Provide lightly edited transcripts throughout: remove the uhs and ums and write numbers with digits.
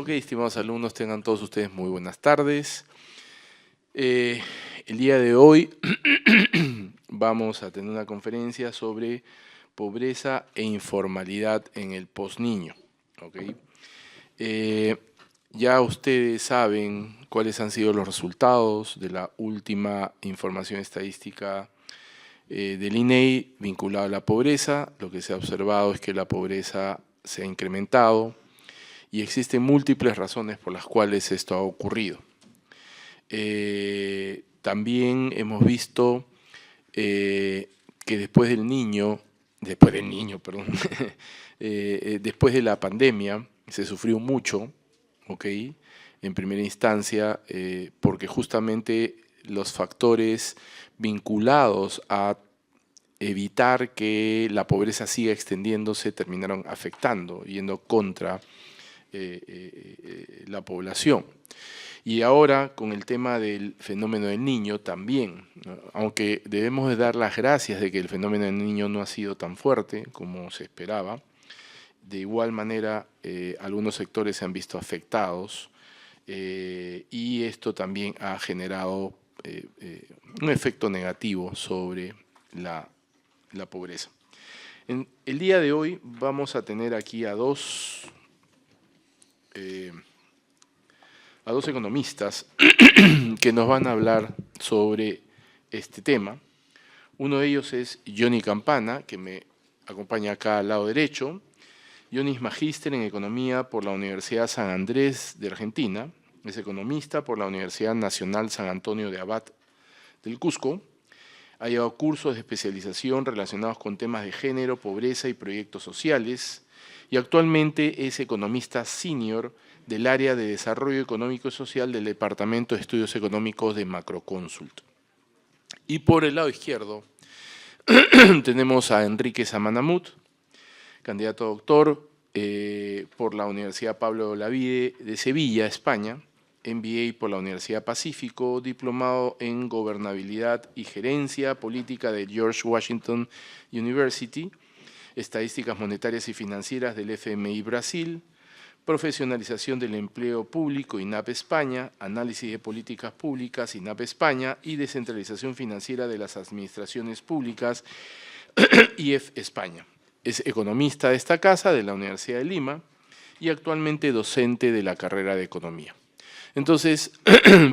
Ok, estimados alumnos, tengan todos ustedes muy buenas tardes. El día de hoy vamos a tener una conferencia sobre pobreza e informalidad en el posniño. ¿Okay? Ya ustedes saben cuáles han sido los resultados de la última información estadística del INEI vinculada a la pobreza. Lo que se ha observado es que la pobreza se ha incrementado y existen múltiples razones por las cuales esto ha ocurrido. También hemos visto que después de la pandemia se sufrió mucho, ¿ok? En primera instancia, porque justamente los factores vinculados a evitar que la pobreza siga extendiéndose terminaron afectando, yendo contra la población. Y ahora con el tema del fenómeno del niño también, ¿no? Aunque debemos de dar las gracias de que el fenómeno del niño no ha sido tan fuerte como se esperaba, de igual manera algunos sectores se han visto afectados y esto también ha generado un efecto negativo sobre la pobreza. En el día de hoy vamos a tener aquí a dos economistas que nos van a hablar sobre este tema. Uno de ellos es Johnny Campana, que me acompaña acá al lado derecho. Johnny es magíster en Economía por la Universidad San Andrés de Argentina. Es economista por la Universidad Nacional San Antonio de Abad del Cusco. Ha llevado cursos de especialización relacionados con temas de género, pobreza y proyectos sociales. Y actualmente es economista senior del área de Desarrollo Económico y Social del Departamento de Estudios Económicos de Macroconsult. Y por el lado izquierdo tenemos a Enrique Samanamut, candidato a doctor por la Universidad Pablo de Olavide de Sevilla, España, MBA por la Universidad Pacífico, diplomado en Gobernabilidad y Gerencia Política de George Washington University, Estadísticas Monetarias y Financieras del FMI Brasil, Profesionalización del Empleo Público, INAP España, Análisis de Políticas Públicas, INAP España, y Descentralización Financiera de las Administraciones Públicas, IEF España. Es economista de esta casa, de la Universidad de Lima, y actualmente docente de la carrera de Economía. Entonces,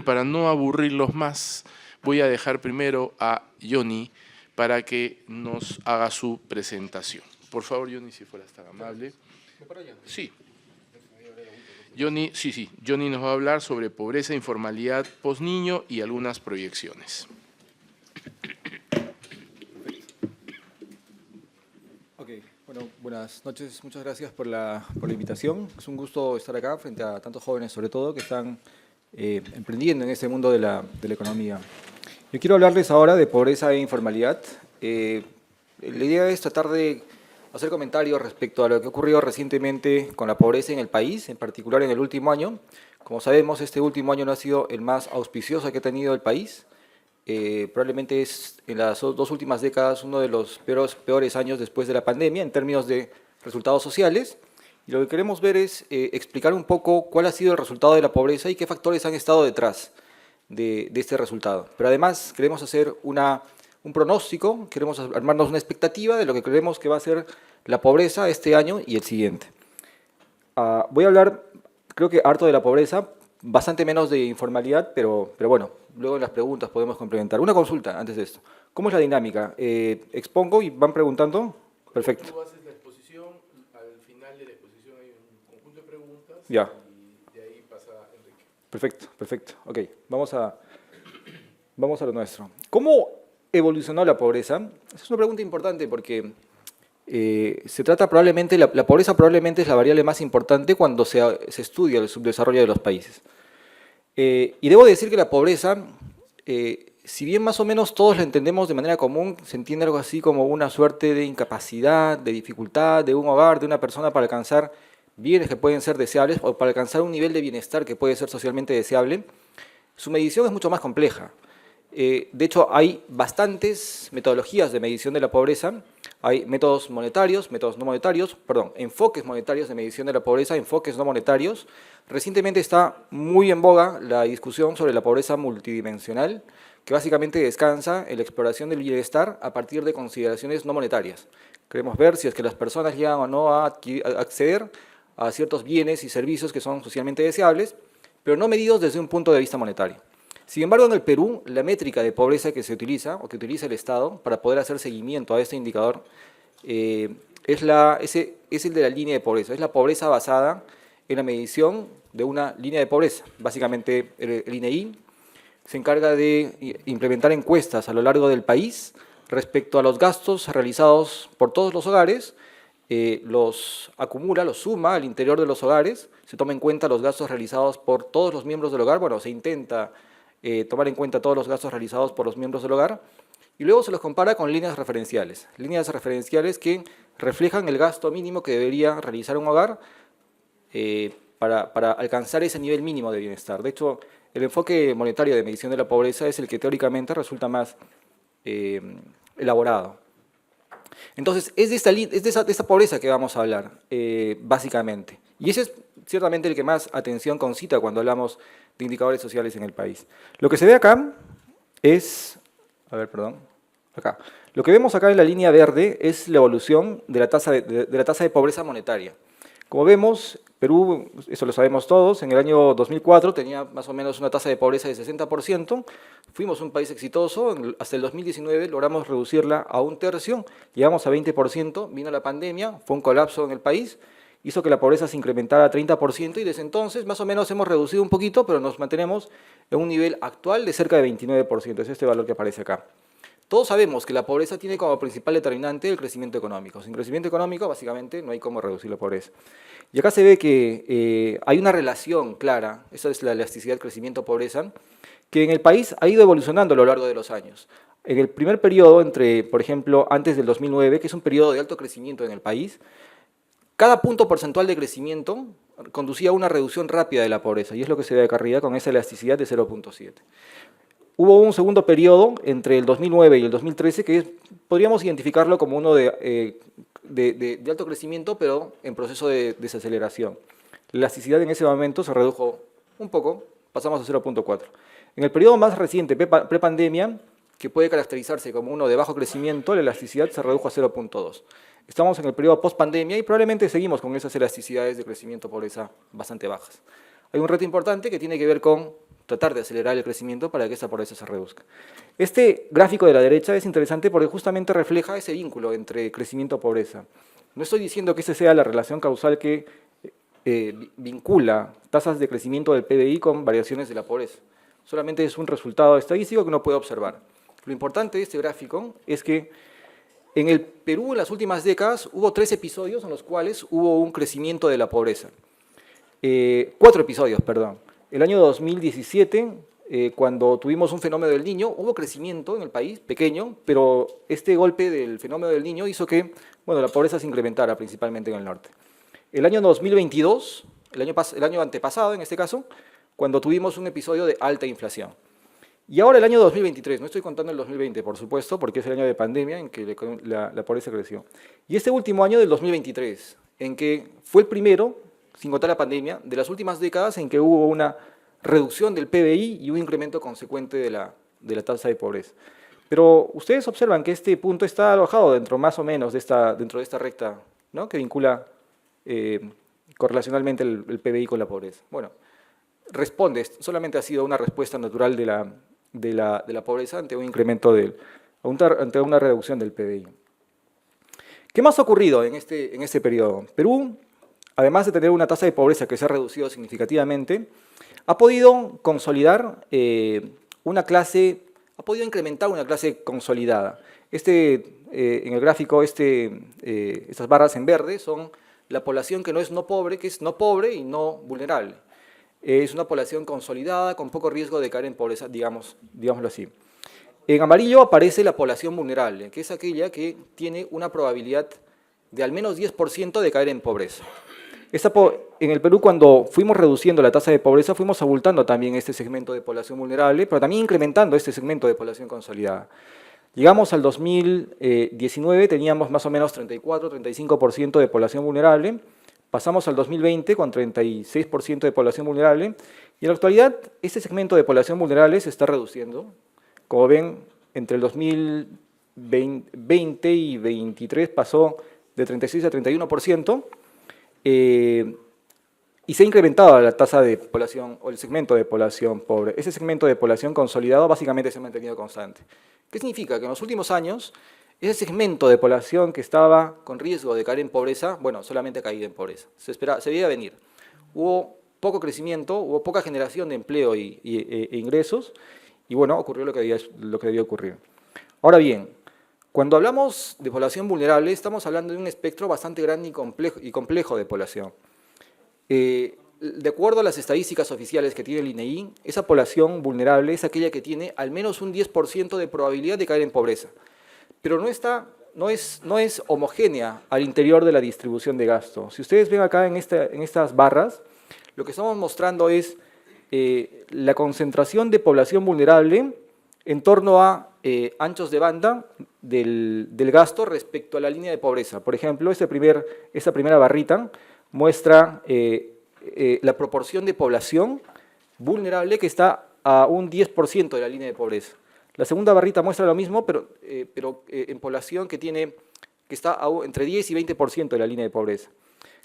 para no aburrirlos más, voy a dejar primero a Johnny para que nos haga su presentación. Por favor, Johnny, si fueras tan amable. Sí. Johnny nos va a hablar sobre pobreza e informalidad posniño y algunas proyecciones. Ok, bueno, buenas noches, muchas gracias por la invitación. Es un gusto estar acá frente a tantos jóvenes, sobre todo, que están emprendiendo en este mundo de la economía. Yo quiero hablarles ahora de pobreza e informalidad. La idea es tratar de hacer comentarios respecto a lo que ha ocurrido recientemente con la pobreza en el país, en particular en el último año. Como sabemos, este último año no ha sido el más auspicioso que ha tenido el país. Probablemente es en las dos últimas décadas uno de los peores años después de la pandemia en términos de resultados sociales. Y lo que queremos ver es explicar un poco cuál ha sido el resultado de la pobreza y qué factores han estado detrás de este resultado. Pero además queremos hacer un pronóstico, queremos armarnos una expectativa de lo que creemos que va a ser la pobreza este año y el siguiente. Voy a hablar, creo que harto de la pobreza, bastante menos de informalidad, pero bueno, luego en las preguntas podemos complementar. Una consulta antes de esto. ¿Cómo es la dinámica? Expongo y van preguntando. Perfecto. Tú haces la exposición, al final de la exposición hay un conjunto de preguntas Ya. y de ahí pasa Enrique. Perfecto. Ok, vamos a lo nuestro. ¿Cómo evolucionó la pobreza? Esa es una pregunta importante porque se trata probablemente, la pobreza probablemente es la variable más importante cuando se estudia el subdesarrollo de los países. Y debo decir que la pobreza, si bien más o menos todos la entendemos de manera común, se entiende algo así como una suerte de incapacidad, de dificultad de un hogar, de una persona para alcanzar bienes que pueden ser deseables o para alcanzar un nivel de bienestar que puede ser socialmente deseable, su medición es mucho más compleja. De hecho, hay bastantes metodologías de medición de la pobreza. Hay métodos monetarios, métodos no monetarios, perdón, enfoques monetarios de medición de la pobreza, enfoques no monetarios. Recientemente está muy en boga la discusión sobre la pobreza multidimensional, que básicamente descansa en la exploración del bienestar a partir de consideraciones no monetarias. Queremos ver si es que las personas llegan o no a acceder a ciertos bienes y servicios que son socialmente deseables, pero no medidos desde un punto de vista monetario. Sin embargo, en el Perú, la métrica de pobreza que se utiliza, o que utiliza el Estado, para poder hacer seguimiento a este indicador, es el de la línea de pobreza. Es la pobreza basada en la medición de una línea de pobreza. Básicamente, el INEI se encarga de implementar encuestas a lo largo del país respecto a los gastos realizados por todos los hogares, los acumula, los suma al interior de los hogares, se toma en cuenta los gastos realizados por todos los miembros del hogar, bueno, se intenta tomar en cuenta todos los gastos realizados por los miembros del hogar, y luego se los compara con líneas referenciales que reflejan el gasto mínimo que debería realizar un hogar para alcanzar ese nivel mínimo de bienestar. De hecho, el enfoque monetario de medición de la pobreza es el que teóricamente resulta más elaborado. Entonces, es de esta pobreza que vamos a hablar, básicamente. Y ese es ciertamente el que más atención concita cuando hablamos de indicadores sociales en el país. Lo que se ve acá es, acá. Lo que vemos acá en la línea verde es la evolución de la tasa de pobreza monetaria. Como vemos, Perú, eso lo sabemos todos, en el año 2004 tenía más o menos una tasa de pobreza de 60%, fuimos un país exitoso, hasta el 2019 logramos reducirla a 1/3, llegamos a 20%, vino la pandemia, fue un colapso en el país, hizo que la pobreza se incrementara a 30% y desde entonces más o menos hemos reducido un poquito, pero nos mantenemos en un nivel actual de cerca de 29%, es este valor que aparece acá. Todos sabemos que la pobreza tiene como principal determinante el crecimiento económico. Sin crecimiento económico, básicamente, no hay cómo reducir la pobreza. Y acá se ve que hay una relación clara, esa es la elasticidad crecimiento-pobreza, que en el país ha ido evolucionando a lo largo de los años. En el primer periodo, por ejemplo, antes del 2009, que es un periodo de alto crecimiento en el país, cada punto porcentual de crecimiento conducía a una reducción rápida de la pobreza, y es lo que se ve acá arriba con esa elasticidad de 0.7. Hubo un segundo periodo entre el 2009 y el 2013 que podríamos identificarlo como uno de alto crecimiento, pero en proceso de desaceleración. La elasticidad en ese momento se redujo un poco, pasamos a 0.4. En el periodo más reciente, prepandemia, que puede caracterizarse como uno de bajo crecimiento, la elasticidad se redujo a 0.2. Estamos en el periodo post-pandemia y probablemente seguimos con esas elasticidades de crecimiento-pobreza bastante bajas. Hay un reto importante que tiene que ver con tratar de acelerar el crecimiento para que esa pobreza se reduzca. Este gráfico de la derecha es interesante porque justamente refleja ese vínculo entre crecimiento y pobreza. No estoy diciendo que esa sea la relación causal que vincula tasas de crecimiento del PBI con variaciones de la pobreza. Solamente es un resultado estadístico que uno puede observar. Lo importante de este gráfico es que en el Perú en las últimas décadas hubo 3 episodios en los cuales hubo un crecimiento de la pobreza. 4 episodios, perdón. El año 2017, cuando tuvimos un fenómeno del Niño, hubo crecimiento en el país, pequeño, pero este golpe del fenómeno del Niño hizo que la pobreza se incrementara principalmente en el norte. El año 2022, el año antepasado en este caso, cuando tuvimos un episodio de alta inflación. Y ahora el año 2023, no estoy contando el 2020, por supuesto, porque es el año de pandemia en que la pobreza creció. Y este último año del 2023, en que fue el primero, sin contar la pandemia, de las últimas décadas en que hubo una reducción del PBI y un incremento consecuente de la tasa de pobreza. Pero ustedes observan que este punto está alojado dentro más o menos dentro de esta recta, ¿no?, que vincula correlacionalmente el PBI con la pobreza. Bueno, solamente ha sido una respuesta natural de la pobreza ante un incremento, ante una reducción del PBI. ¿Qué más ha ocurrido en este periodo? Perú, además de tener una tasa de pobreza que se ha reducido significativamente, ha podido consolidar ha podido incrementar una clase consolidada. En el gráfico, estas barras en verde son la población que es no pobre y no vulnerable. Es una población consolidada con poco riesgo de caer en pobreza, digámoslo así. En amarillo aparece la población vulnerable, que es aquella que tiene una probabilidad de al menos 10% de caer en pobreza. En el Perú, cuando fuimos reduciendo la tasa de pobreza, fuimos abultando también este segmento de población vulnerable, pero también incrementando este segmento de población consolidada. Llegamos al 2019, teníamos más o menos 34-35% de población vulnerable, pasamos al 2020 con 36% de población vulnerable, y en la actualidad este segmento de población vulnerable se está reduciendo. Como ven, entre el 2020 y 2023 pasó de 36 a 31%, y se ha incrementado la tasa de población, o el segmento de población pobre. Ese segmento de población consolidado básicamente se ha mantenido constante. ¿Qué significa? Que en los últimos años, ese segmento de población que estaba con riesgo de caer en pobreza, bueno, solamente ha caído en pobreza. Se veía venir. Hubo poco crecimiento, hubo poca generación de empleo e ingresos, y bueno, ocurrió lo que debía ocurrir. Ahora bien, cuando hablamos de población vulnerable, estamos hablando de un espectro bastante grande y complejo de población. De acuerdo a las estadísticas oficiales que tiene el INEI, esa población vulnerable es aquella que tiene al menos un 10% de probabilidad de caer en pobreza, pero no es homogénea al interior de la distribución de gasto. Si ustedes ven acá en estas barras, lo que estamos mostrando es la concentración de población vulnerable en torno a anchos de banda del gasto respecto a la línea de pobreza. Por ejemplo, esta primera barrita muestra la proporción de población vulnerable que está a un 10% de la línea de pobreza. La segunda barrita muestra lo mismo, pero en población que está entre 10 y 20% de la línea de pobreza.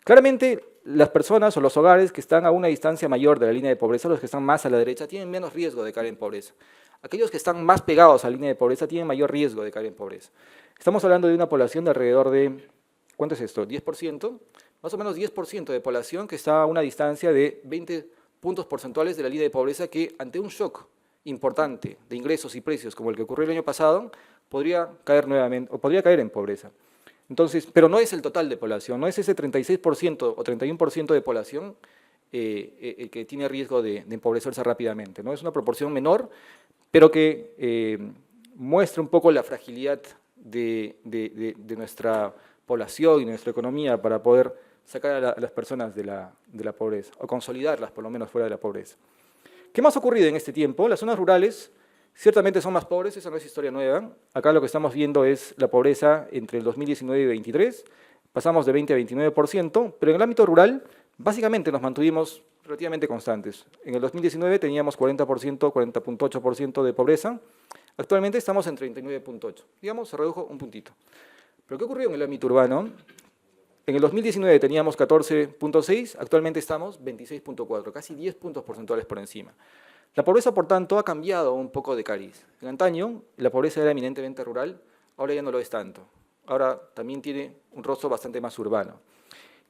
Claramente, las personas o los hogares que están a una distancia mayor de la línea de pobreza, los que están más a la derecha, tienen menos riesgo de caer en pobreza. Aquellos que están más pegados a la línea de pobreza tienen mayor riesgo de caer en pobreza. Estamos hablando de una población de alrededor de, ¿cuánto es esto? ¿10%? Más o menos 10% de población que está a una distancia de 20 puntos porcentuales de la línea de pobreza, que ante un shock importante de ingresos y precios como el que ocurrió el año pasado, podría caer nuevamente, o podría caer en pobreza. Entonces, pero no es el total de población, no es ese 36% o 31% de población el que tiene riesgo de empobrecerse rápidamente, ¿no? Es una proporción menor, pero que muestra un poco la fragilidad de nuestra población y nuestra economía para poder sacar a las personas de la pobreza, o consolidarlas por lo menos fuera de la pobreza. ¿Qué más ha ocurrido en este tiempo? Las zonas rurales ciertamente son más pobres, esa no es historia nueva. Acá lo que estamos viendo es la pobreza entre el 2019 y 2023, pasamos de 20 a 29%, pero en el ámbito rural básicamente nos mantuvimos relativamente constantes. En el 2019 teníamos 40%, 40.8% de pobreza, actualmente estamos en 39.8%, digamos, se redujo un puntito. Pero ¿qué ocurrió en el ámbito urbano? En el 2019 teníamos 14.6, actualmente estamos 26.4, casi 10 puntos porcentuales por encima. La pobreza, por tanto, ha cambiado un poco de cariz. En antaño, la pobreza era eminentemente rural, ahora ya no lo es tanto. Ahora también tiene un rostro bastante más urbano.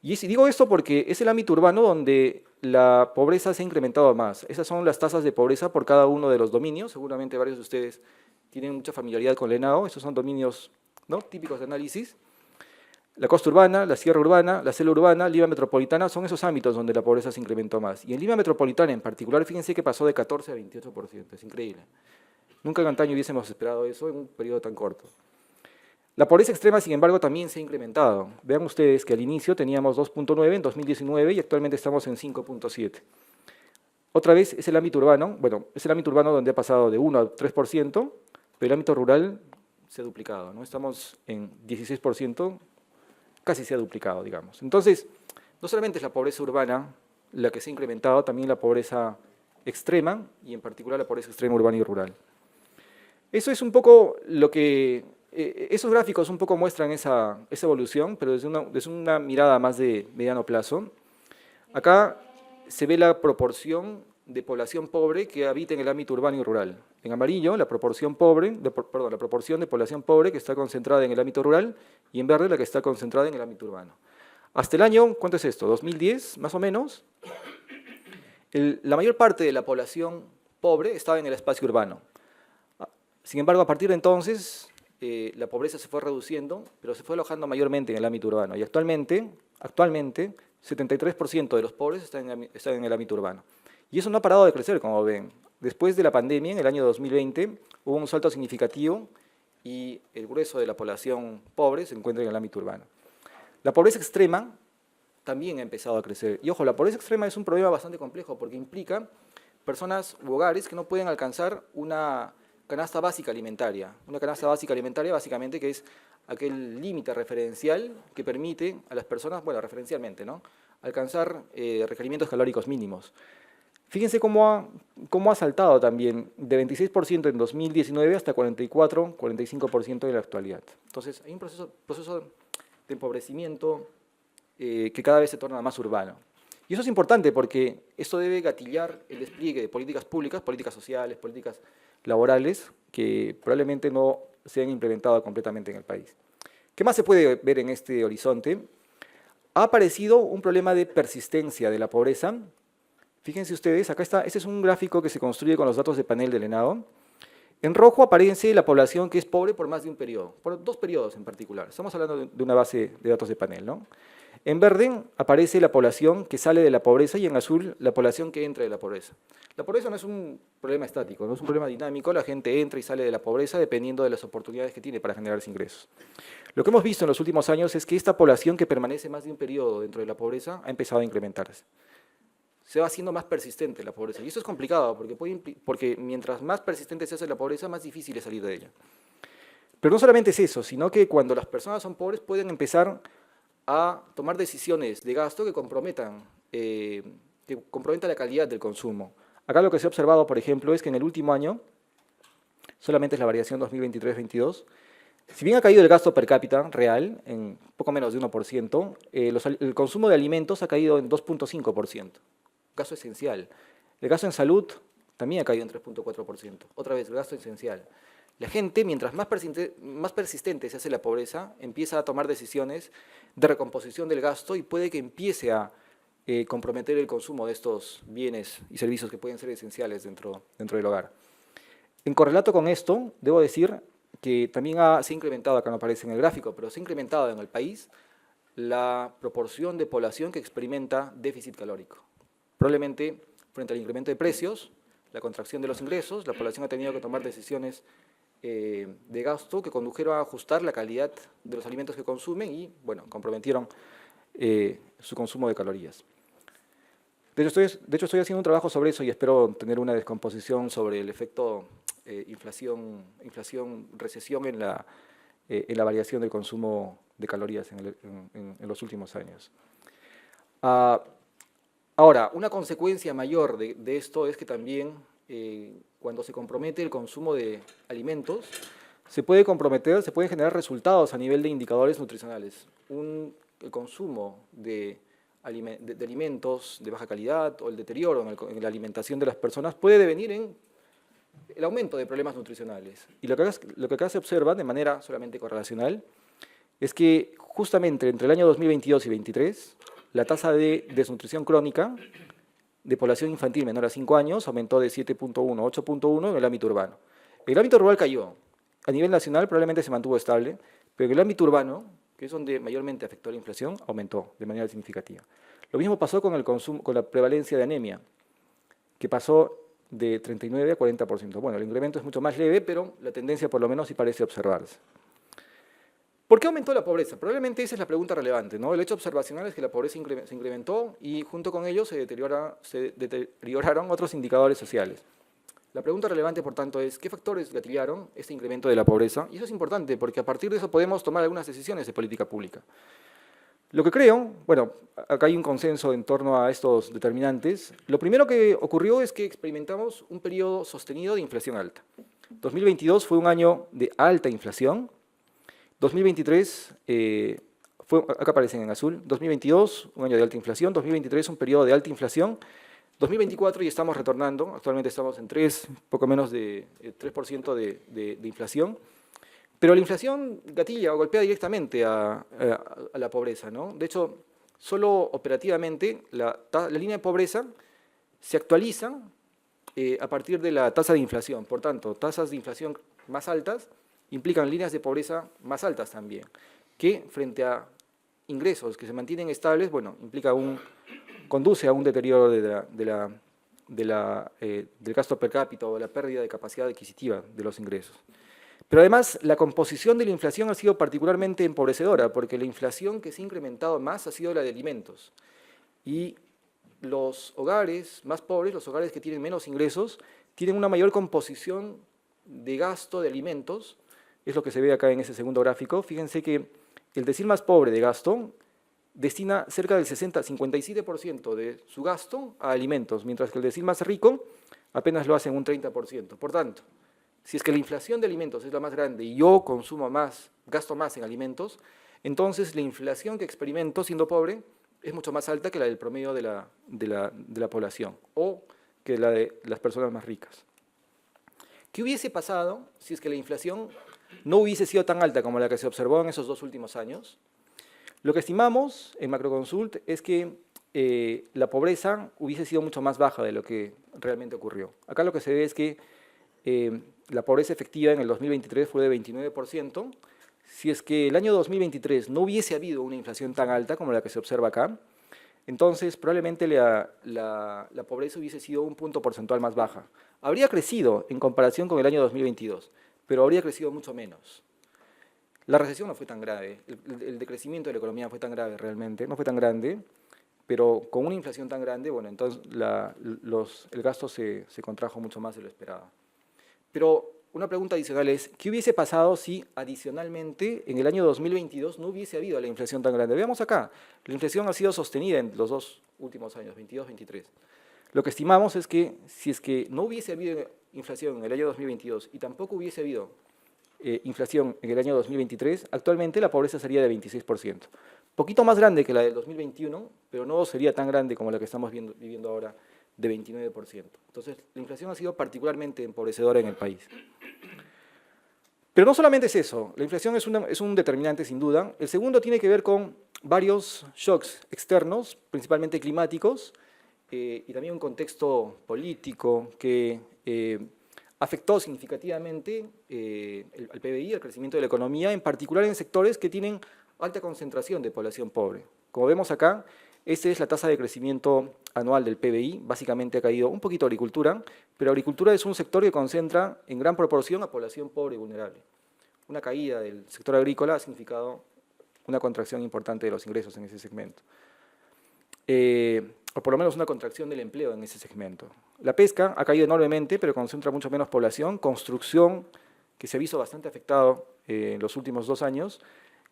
Y digo esto porque es el ámbito urbano donde la pobreza se ha incrementado más. Esas son las tasas de pobreza por cada uno de los dominios. Seguramente varios de ustedes tienen mucha familiaridad con el ENAO. Estos son dominios, ¿no?, típicos de análisis. La costa urbana, la sierra urbana, la selva urbana, Lima metropolitana, son esos ámbitos donde la pobreza se incrementó más. Y en Lima metropolitana en particular, fíjense que pasó de 14 a 28%, es increíble. Nunca en antaño hubiésemos esperado eso en un periodo tan corto. La pobreza extrema, sin embargo, también se ha incrementado. Vean ustedes que al inicio teníamos 2.9 en 2019 y actualmente estamos en 5.7. Otra vez es el ámbito urbano, bueno, es el ámbito urbano donde ha pasado de 1 a 3%, pero el ámbito rural se ha duplicado, ¿no? Estamos en 16%, casi se ha duplicado, digamos. Entonces, no solamente es la pobreza urbana la que se ha incrementado, también la pobreza extrema, y en particular la pobreza extrema urbana y rural. Eso es un poco lo que, esos gráficos un poco muestran esa evolución, pero desde una mirada más de mediano plazo. Acá se ve la proporción de población pobre que habita en el ámbito urbano y rural. En amarillo, la proporción de población pobre que está concentrada en el ámbito rural, y en verde la que está concentrada en el ámbito urbano. Hasta el año, ¿cuánto es esto? 2010, más o menos, la mayor parte de la población pobre estaba en el espacio urbano. Sin embargo, a partir de entonces, la pobreza se fue reduciendo, pero se fue alojando mayormente en el ámbito urbano. Y actualmente 73% de los pobres están en el ámbito urbano. Y eso no ha parado de crecer, como ven. Después de la pandemia, en el año 2020, hubo un salto significativo y el grueso de la población pobre se encuentra en el ámbito urbano. La pobreza extrema también ha empezado a crecer. Y ojo, la pobreza extrema es un problema bastante complejo porque implica personas u hogares que no pueden alcanzar una canasta básica alimentaria. Una canasta básica alimentaria básicamente que es aquel límite referencial que permite a las personas, bueno, referencialmente, ¿no?, alcanzar requerimientos calóricos mínimos. Fíjense cómo ha saltado también de 26% en 2019 hasta 44, 45% en la actualidad. Entonces, hay un proceso de empobrecimiento que cada vez se torna más urbano. Y eso es importante porque esto debe gatillar el despliegue de políticas públicas, políticas sociales, políticas laborales, que probablemente no se han implementado completamente en el país. ¿Qué más se puede ver en este horizonte? Ha aparecido un problema de persistencia de la pobreza. Fíjense ustedes, acá está, este es un gráfico que se construye con los datos de panel del ENADO. En rojo aparece la población que es pobre por más de un periodo, por 2 periodos en particular. Estamos hablando de una base de datos de panel, ¿no? En verde aparece la población que sale de la pobreza y en azul la población que entra de la pobreza. La pobreza no es un problema estático, no es un problema dinámico, la gente entra y sale de la pobreza dependiendo de las oportunidades que tiene para generar ingresos. Lo que hemos visto en los últimos años es que esta población que permanece más de un periodo dentro de la pobreza ha empezado a incrementarse. Se va haciendo más persistente la pobreza. Y esto es complicado, porque mientras más persistente se hace la pobreza, más difícil es salir de ella. Pero no solamente es eso, sino que cuando las personas son pobres pueden empezar a tomar decisiones de gasto que comprometan la calidad del consumo. Acá lo que se ha observado, por ejemplo, es que en el último año, solamente es la variación 2023-22, si bien ha caído el gasto per cápita real en poco menos de 1%, el consumo de alimentos ha caído en 2.5%. Gasto esencial. El gasto en salud también ha caído en 3.4%. Otra vez, el gasto esencial. La gente, mientras más persistente se hace la pobreza, empieza a tomar decisiones de recomposición del gasto y puede que empiece a comprometer el consumo de estos bienes y servicios que pueden ser esenciales dentro del hogar. En correlato con esto, debo decir que también se ha incrementado, acá no aparece en el gráfico, pero se ha incrementado en el país la proporción de población que experimenta déficit calórico. Probablemente, frente al incremento de precios, la contracción de los ingresos, la población ha tenido que tomar decisiones de gasto que condujeron a ajustar la calidad de los alimentos que consumen y, bueno, comprometieron su consumo de calorías. De hecho, estoy haciendo un trabajo sobre eso y espero tener una descomposición sobre el efecto inflación, recesión en la variación del consumo de calorías en los últimos años. Ahora, una consecuencia mayor de esto es que también cuando se compromete el consumo de alimentos, se pueden generar resultados a nivel de indicadores nutricionales. El consumo de alimentos de baja calidad o el deterioro en la alimentación de las personas puede devenir en el aumento de problemas nutricionales. Y lo que acá se observa de manera solamente correlacional es que justamente entre el año 2022 y 2023, la tasa de desnutrición crónica de población infantil menor a 5 años aumentó de 7.1 a 8.1 en el ámbito urbano. En el ámbito rural cayó. A nivel nacional probablemente se mantuvo estable, pero en el ámbito urbano, que es donde mayormente afectó la inflación, aumentó de manera significativa. Lo mismo pasó con la prevalencia de anemia, que pasó de 39 a 40%. Bueno, el incremento es mucho más leve, pero la tendencia por lo menos sí parece observarse. ¿Por qué aumentó la pobreza? Probablemente esa es la pregunta relevante, ¿no? El hecho observacional es que la pobreza se incrementó y junto con ello se deterioraron otros indicadores sociales. La pregunta relevante, por tanto, es ¿qué factores gatillaron este incremento de la pobreza? Y eso es importante porque a partir de eso podemos tomar algunas decisiones de política pública. Lo que creo, bueno, acá hay un consenso en torno a estos determinantes. Lo primero que ocurrió es que experimentamos un periodo sostenido de inflación alta. 2022 fue un año de alta inflación. 2023, acá aparecen en azul, 2022, un año de alta inflación, 2023, un periodo de alta inflación, 2024 y estamos retornando, actualmente estamos en poco menos de 3% de inflación, pero la inflación gatilla o golpea directamente a la pobreza, ¿no? De hecho, solo operativamente la línea de pobreza se actualiza a partir de la tasa de inflación, por tanto, tasas de inflación más altas implican líneas de pobreza más altas también, que frente a ingresos que se mantienen estables, bueno, conduce a un deterioro del gasto per cápita o de la pérdida de capacidad adquisitiva de los ingresos. Pero además, la composición de la inflación ha sido particularmente empobrecedora, porque la inflación que se ha incrementado más ha sido la de alimentos. Y los hogares más pobres, los hogares que tienen menos ingresos, tienen una mayor composición de gasto de alimentos, es lo que se ve acá en ese segundo gráfico. Fíjense que el decil más pobre de gasto destina cerca del 57% de su gasto a alimentos, mientras que el decil más rico apenas lo hace en un 30%. Por tanto, si es que la inflación de alimentos es la más grande y yo consumo más, gasto más en alimentos, entonces la inflación que experimento siendo pobre es mucho más alta que la del promedio de la población o que la de las personas más ricas. ¿Qué hubiese pasado si es que la inflación no hubiese sido tan alta como la que se observó en esos 2 últimos años? Lo que estimamos en Macroconsult es que la pobreza hubiese sido mucho más baja de lo que realmente ocurrió. Acá lo que se ve es que la pobreza efectiva en el 2023 fue de 29%. Si es que el año 2023 no hubiese habido una inflación tan alta como la que se observa acá, entonces probablemente la pobreza hubiese sido un punto porcentual más baja. Habría crecido en comparación con el año 2022, pero habría crecido mucho menos. La recesión no fue tan grave, el decrecimiento de la economía fue tan grave realmente, no fue tan grande, pero con una inflación tan grande, bueno, entonces el gasto se contrajo mucho más de lo esperado. Pero una pregunta adicional es, ¿qué hubiese pasado si adicionalmente en el año 2022 no hubiese habido la inflación tan grande? Veamos acá, la inflación ha sido sostenida en los 2 últimos años, 22-23. Lo que estimamos es que si es que no hubiese habido inflación en el año 2022 y tampoco hubiese habido inflación en el año 2023, actualmente la pobreza sería de 26%. Poquito más grande que la del 2021, pero no sería tan grande como la que estamos viviendo ahora, de 29%. Entonces, la inflación ha sido particularmente empobrecedora en el país. Pero no solamente es eso, la inflación es un determinante sin duda. El segundo tiene que ver con varios shocks externos, principalmente climáticos, y también un contexto político que afectó significativamente al PBI, al crecimiento de la economía, en particular en sectores que tienen alta concentración de población pobre. Como vemos acá, esta es la tasa de crecimiento anual del PBI, básicamente ha caído un poquito agricultura, pero agricultura es un sector que concentra en gran proporción a población pobre y vulnerable. Una caída del sector agrícola ha significado una contracción importante de los ingresos en ese segmento. O por lo menos una contracción del empleo en ese segmento. La pesca ha caído enormemente, pero concentra mucho menos población. Construcción, que se ha visto bastante afectado en los últimos 2 años,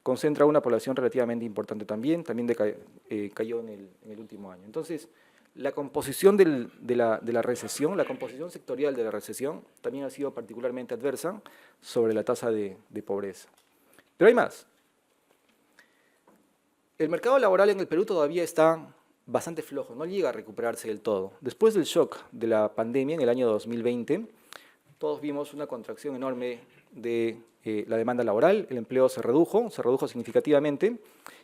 concentra una población relativamente importante también cayó en el último año. Entonces, la composición de la recesión, la composición sectorial de la recesión, también ha sido particularmente adversa sobre la tasa de pobreza. Pero hay más. El mercado laboral en el Perú todavía está bastante flojo, no llega a recuperarse del todo. Después del shock de la pandemia en el año 2020, todos vimos una contracción enorme de la demanda laboral, el empleo se redujo significativamente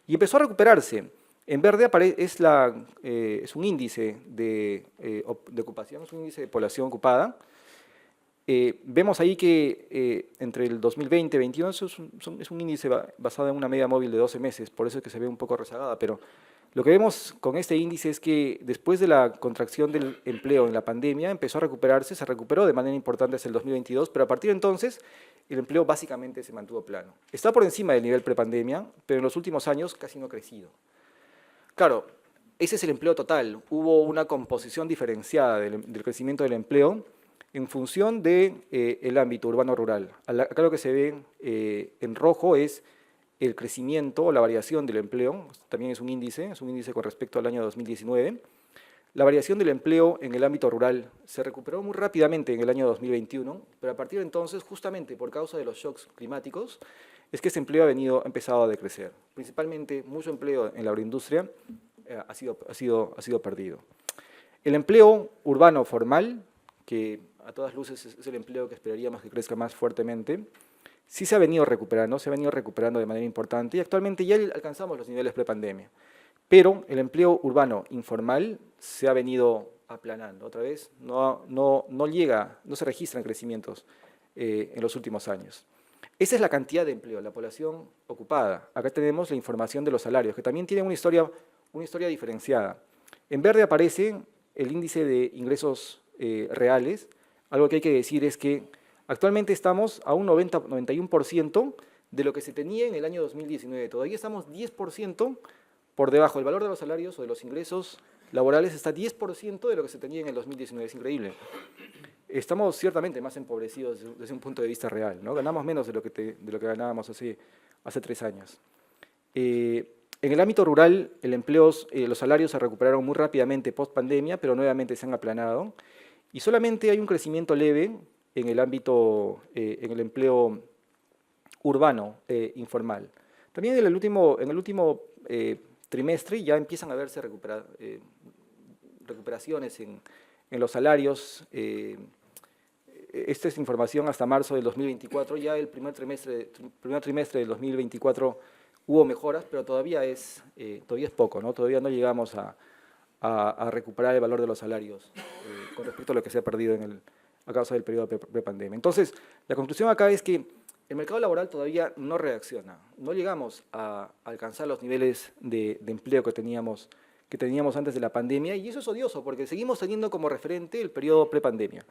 y empezó a recuperarse. En verde es un índice de ocupación, es un índice de población ocupada. Vemos ahí que entre el 2020 y 2021 es un índice basado en una media móvil de 12 meses, por eso es que se ve un poco rezagada, pero lo que vemos con este índice es que después de la contracción del empleo en la pandemia empezó a recuperarse, se recuperó de manera importante hacia el 2022, pero a partir de entonces el empleo básicamente se mantuvo plano. Está por encima del nivel prepandemia, pero en los últimos años casi no ha crecido. Claro, ese es el empleo total. Hubo una composición diferenciada del crecimiento del empleo en función del ámbito urbano-rural. Acá lo que se ve en rojo es el crecimiento o la variación del empleo, también es un índice con respecto al año 2019. La variación del empleo en el ámbito rural se recuperó muy rápidamente en el año 2021, pero a partir de entonces, justamente por causa de los shocks climáticos, es que ese empleo ha empezado a decrecer. Principalmente, mucho empleo en la agroindustria ha sido perdido. El empleo urbano formal, que a todas luces es el empleo que esperaríamos que crezca más fuertemente, sí se ha venido recuperando de manera importante y actualmente ya alcanzamos los niveles prepandemia. Pero el empleo urbano informal se ha venido aplanando. Otra vez, no se registran crecimientos en los últimos años. Esa es la cantidad de empleo, la población ocupada. Acá tenemos la información de los salarios, que también tienen una historia diferenciada. En verde aparece el índice de ingresos reales. Algo que hay que decir es que actualmente estamos a un 91% de lo que se tenía en el año 2019. Todavía estamos 10% por debajo. El valor de los salarios o de los ingresos laborales está 10% de lo que se tenía en el 2019. Es increíble. estamos ciertamente más empobrecidos desde un punto de vista real, ¿no? Ganamos menos de lo que ganábamos hace 3 años. En el ámbito rural, los salarios se recuperaron muy rápidamente post pandemia, pero nuevamente se han aplanado. Y solamente hay un crecimiento leve en el ámbito, en el empleo urbano informal. También en el último trimestre ya empiezan a verse recuperaciones en los salarios. Esta es información hasta marzo del 2024. Ya el primer trimestre del 2024 hubo mejoras, pero todavía es poco, ¿no? Todavía no llegamos a recuperar el valor de los salarios con respecto a lo que se ha perdido a causa del periodo prepandemia. Entonces, la conclusión acá es que el mercado laboral todavía no reacciona. No llegamos a alcanzar los niveles de empleo que teníamos antes de la pandemia, y eso es odioso porque seguimos teniendo como referente el periodo prepandemia.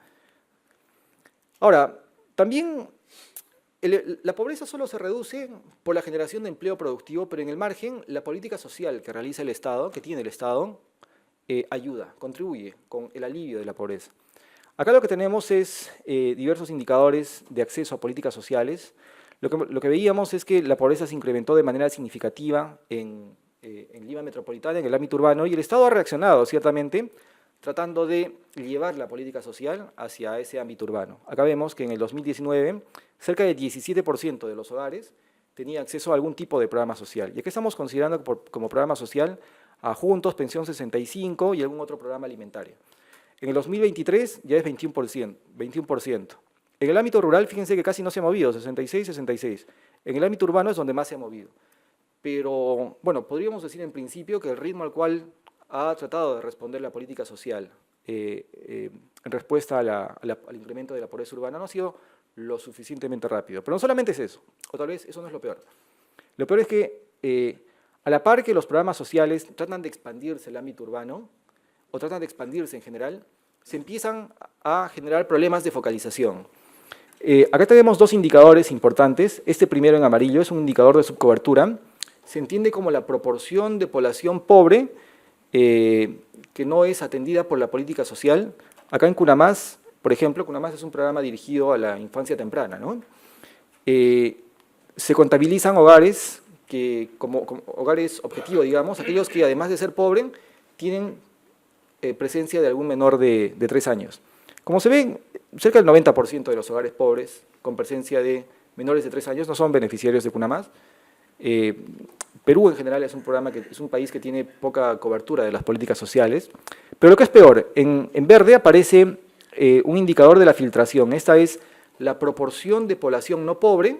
Ahora, también la pobreza solo se reduce por la generación de empleo productivo, pero en el margen, la política social que realiza el Estado, que tiene el Estado, ayuda, contribuye con el alivio de la pobreza. Acá lo que tenemos es diversos indicadores de acceso a políticas sociales. Lo que veíamos es que la pobreza se incrementó de manera significativa en Lima Metropolitana, en el ámbito urbano, y el Estado ha reaccionado, ciertamente, tratando de llevar la política social hacia ese ámbito urbano. Acá vemos que en el 2019, cerca del 17% de los hogares tenía acceso a algún tipo de programa social. Y aquí estamos considerando como programa social a Juntos, Pensión 65 y algún otro programa alimentario. En el 2023 ya es 21%. En el ámbito rural, fíjense que casi no se ha movido, 66. En el ámbito urbano es donde más se ha movido. Pero, bueno, podríamos decir en principio que el ritmo al cual ha tratado de responder la política social en respuesta al incremento de la pobreza urbana no ha sido lo suficientemente rápido. Pero no solamente es eso, o tal vez eso no es lo peor. Lo peor es que a la par que los programas sociales tratan de expandirse el ámbito urbano, o tratan de expandirse en general, se empiezan a generar problemas de focalización. Acá tenemos 2 indicadores importantes. Este primero en amarillo es un indicador de subcobertura. Se entiende como la proporción de población pobre que no es atendida por la política social. Acá en CUNAMAS, por ejemplo, CUNAMAS es un programa dirigido a la infancia temprana, ¿no? Se contabilizan hogares como hogares objetivo, digamos, aquellos que además de ser pobres, tienen presencia de algún menor de 3 años. Como se ve, cerca del 90% de los hogares pobres con presencia de menores de 3 años no son beneficiarios de CUNAMAS. Perú en general es un país que tiene poca cobertura de las políticas sociales, pero lo que es peor, en verde aparece un indicador de la filtración. Esta es la proporción de población no pobre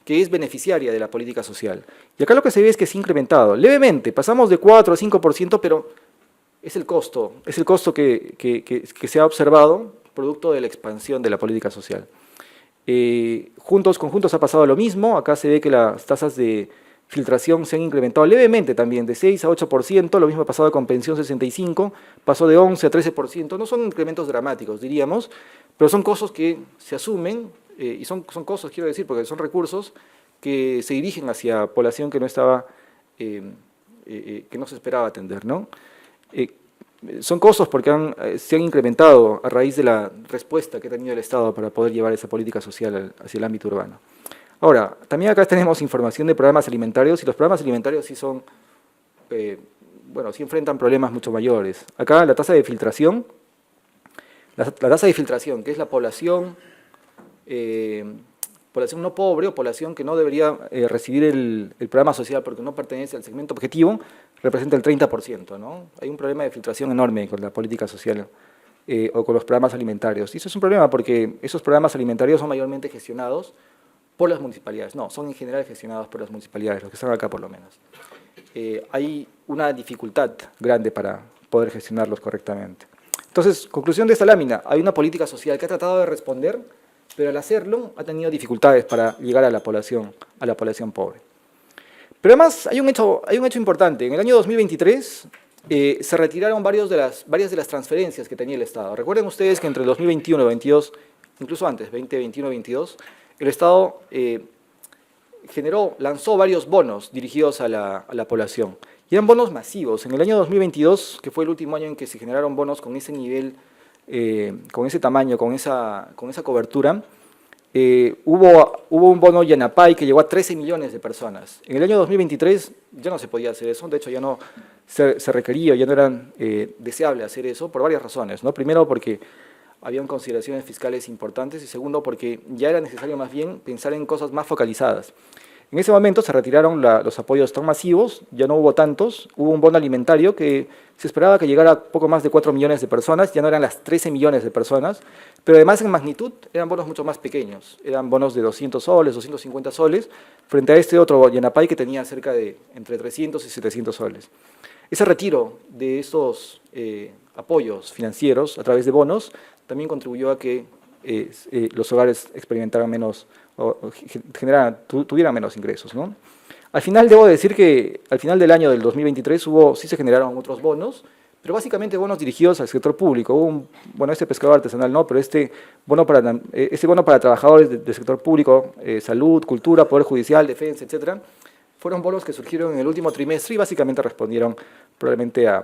que es beneficiaria de la política social. Y acá lo que se ve es que se ha incrementado levemente, pasamos de 4 a 5%, pero es el costo que se ha observado producto de la expansión de la política social. Con Juntos ha pasado lo mismo. Acá se ve que las tasas de filtración se han incrementado levemente también, de 6 a 8%, lo mismo ha pasado con Pensión 65, pasó de 11 a 13%, no son incrementos dramáticos, diríamos, pero son costos que se asumen, y son costos, quiero decir, porque son recursos que se dirigen hacia población que no estaba, que no se esperaba atender, ¿no? Son costos porque se han incrementado a raíz de la respuesta que ha tenido el Estado para poder llevar esa política social hacia el ámbito urbano. Ahora, también acá tenemos información de programas alimentarios, y los programas alimentarios sí son, sí enfrentan problemas mucho mayores. Acá la tasa de filtración, que es la población no pobre o población que no debería recibir el programa social porque no pertenece al segmento objetivo, representa el 30%, ¿no? Hay un problema de filtración enorme con la política social o con los programas alimentarios. Y eso es un problema porque esos programas alimentarios son mayormente gestionados por las municipalidades. No, son en general gestionados por las municipalidades, los que están acá por lo menos. Hay una dificultad grande para poder gestionarlos correctamente. Entonces, conclusión de esta lámina, hay una política social que ha tratado de responder, pero al hacerlo ha tenido dificultades para llegar a la población pobre. Pero además hay un hecho importante. En el año 2023 se retiraron varias de las transferencias que tenía el Estado. Recuerden ustedes que entre el 2021 y 2022, incluso antes, 2021 y 2022, el Estado lanzó varios bonos dirigidos a la población. Y eran bonos masivos. En el año 2022, que fue el último año en que se generaron bonos con ese nivel con ese tamaño, con esa cobertura, hubo un bono Yanapay que llegó a 13 millones de personas. En el año 2023 ya no se podía hacer eso, de hecho ya no se requería, ya no era deseable hacer eso por varias razones, ¿no? Primero porque habían consideraciones fiscales importantes y segundo porque ya era necesario más bien pensar en cosas más focalizadas. En ese momento se retiraron los apoyos tan masivos, ya no hubo tantos, hubo un bono alimentario que se esperaba que llegara a poco más de 4 millones de personas, ya no eran las 13 millones de personas, pero además en magnitud eran bonos mucho más pequeños, eran bonos de 200 soles, 250 soles, frente a este otro Yanapay que tenía cerca de entre 300 y 700 soles. Ese retiro de estos apoyos financieros a través de bonos también contribuyó a que los hogares experimentaran menos, tuvieran menos ingresos, ¿no? Al final debo decir que al final del año del 2023 sí se generaron otros bonos, pero básicamente bonos dirigidos al sector público. Hubo bueno, este pescador artesanal no, pero este bono para trabajadores del sector público, salud, cultura, poder judicial, defensa, etcétera, fueron bonos que surgieron en el último trimestre y básicamente respondieron probablemente a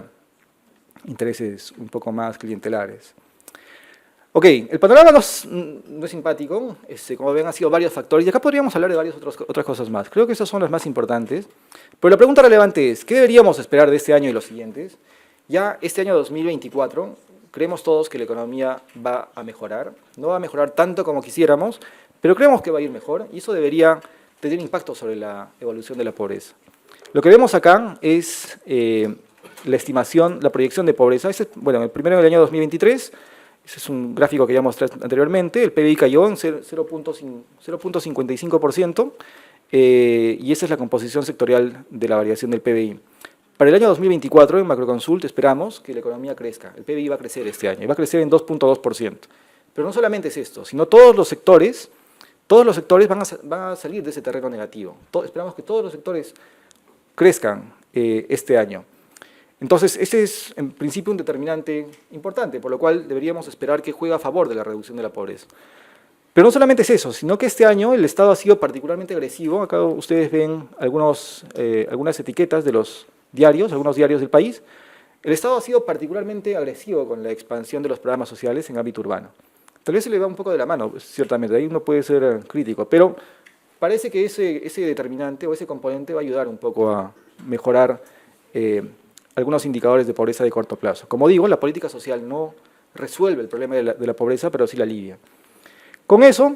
intereses un poco más clientelares. Ok, el panorama no es simpático, como ven han sido varios factores, y acá podríamos hablar de varias otras cosas más. Creo que esas son las más importantes, pero la pregunta relevante es, ¿qué deberíamos esperar de este año y los siguientes? Ya este año 2024, creemos todos que la economía va a mejorar, no va a mejorar tanto como quisiéramos, pero creemos que va a ir mejor, y eso debería tener impacto sobre la evolución de la pobreza. Lo que vemos acá es la estimación, la proyección de pobreza. Bueno, primero en el año 2023, ese es un gráfico que ya mostré anteriormente, el PBI cayó en 0.55%, y esa es la composición sectorial de la variación del PBI. Para el año 2024, en Macroconsult, esperamos que la economía crezca. El PBI va a crecer este año, y va a crecer en 2.2%. Pero no solamente es esto, sino todos los sectores van a salir de ese terreno negativo. Esperamos que todos los sectores crezcan este año. Entonces, ese es en principio un determinante importante, por lo cual deberíamos esperar que juegue a favor de la reducción de la pobreza. Pero no solamente es eso, sino que este año el Estado ha sido particularmente agresivo. Acá ustedes ven algunas etiquetas de los diarios, algunos diarios del país. El Estado ha sido particularmente agresivo con la expansión de los programas sociales en ámbito urbano. Tal vez se le va un poco de la mano, ciertamente, ahí uno puede ser crítico, pero parece que ese determinante o ese componente va a ayudar un poco a mejorar algunos indicadores de pobreza de corto plazo. Como digo, la política social no resuelve el problema de la pobreza, pero sí la alivia. Con eso,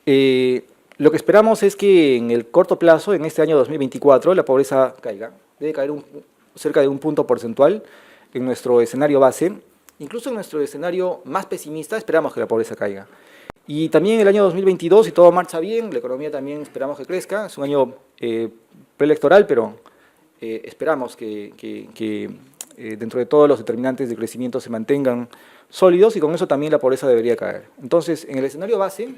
lo que esperamos es que en el corto plazo, en este año 2024, la pobreza caiga. Debe caer cerca de un punto porcentual en nuestro escenario base. Incluso en nuestro escenario más pesimista esperamos que la pobreza caiga. Y también en el año 2022, si todo marcha bien, la economía también esperamos que crezca. Es un año preelectoral, pero esperamos que dentro de todos los determinantes de crecimiento se mantengan sólidos y con eso también la pobreza debería caer. Entonces, en el escenario base,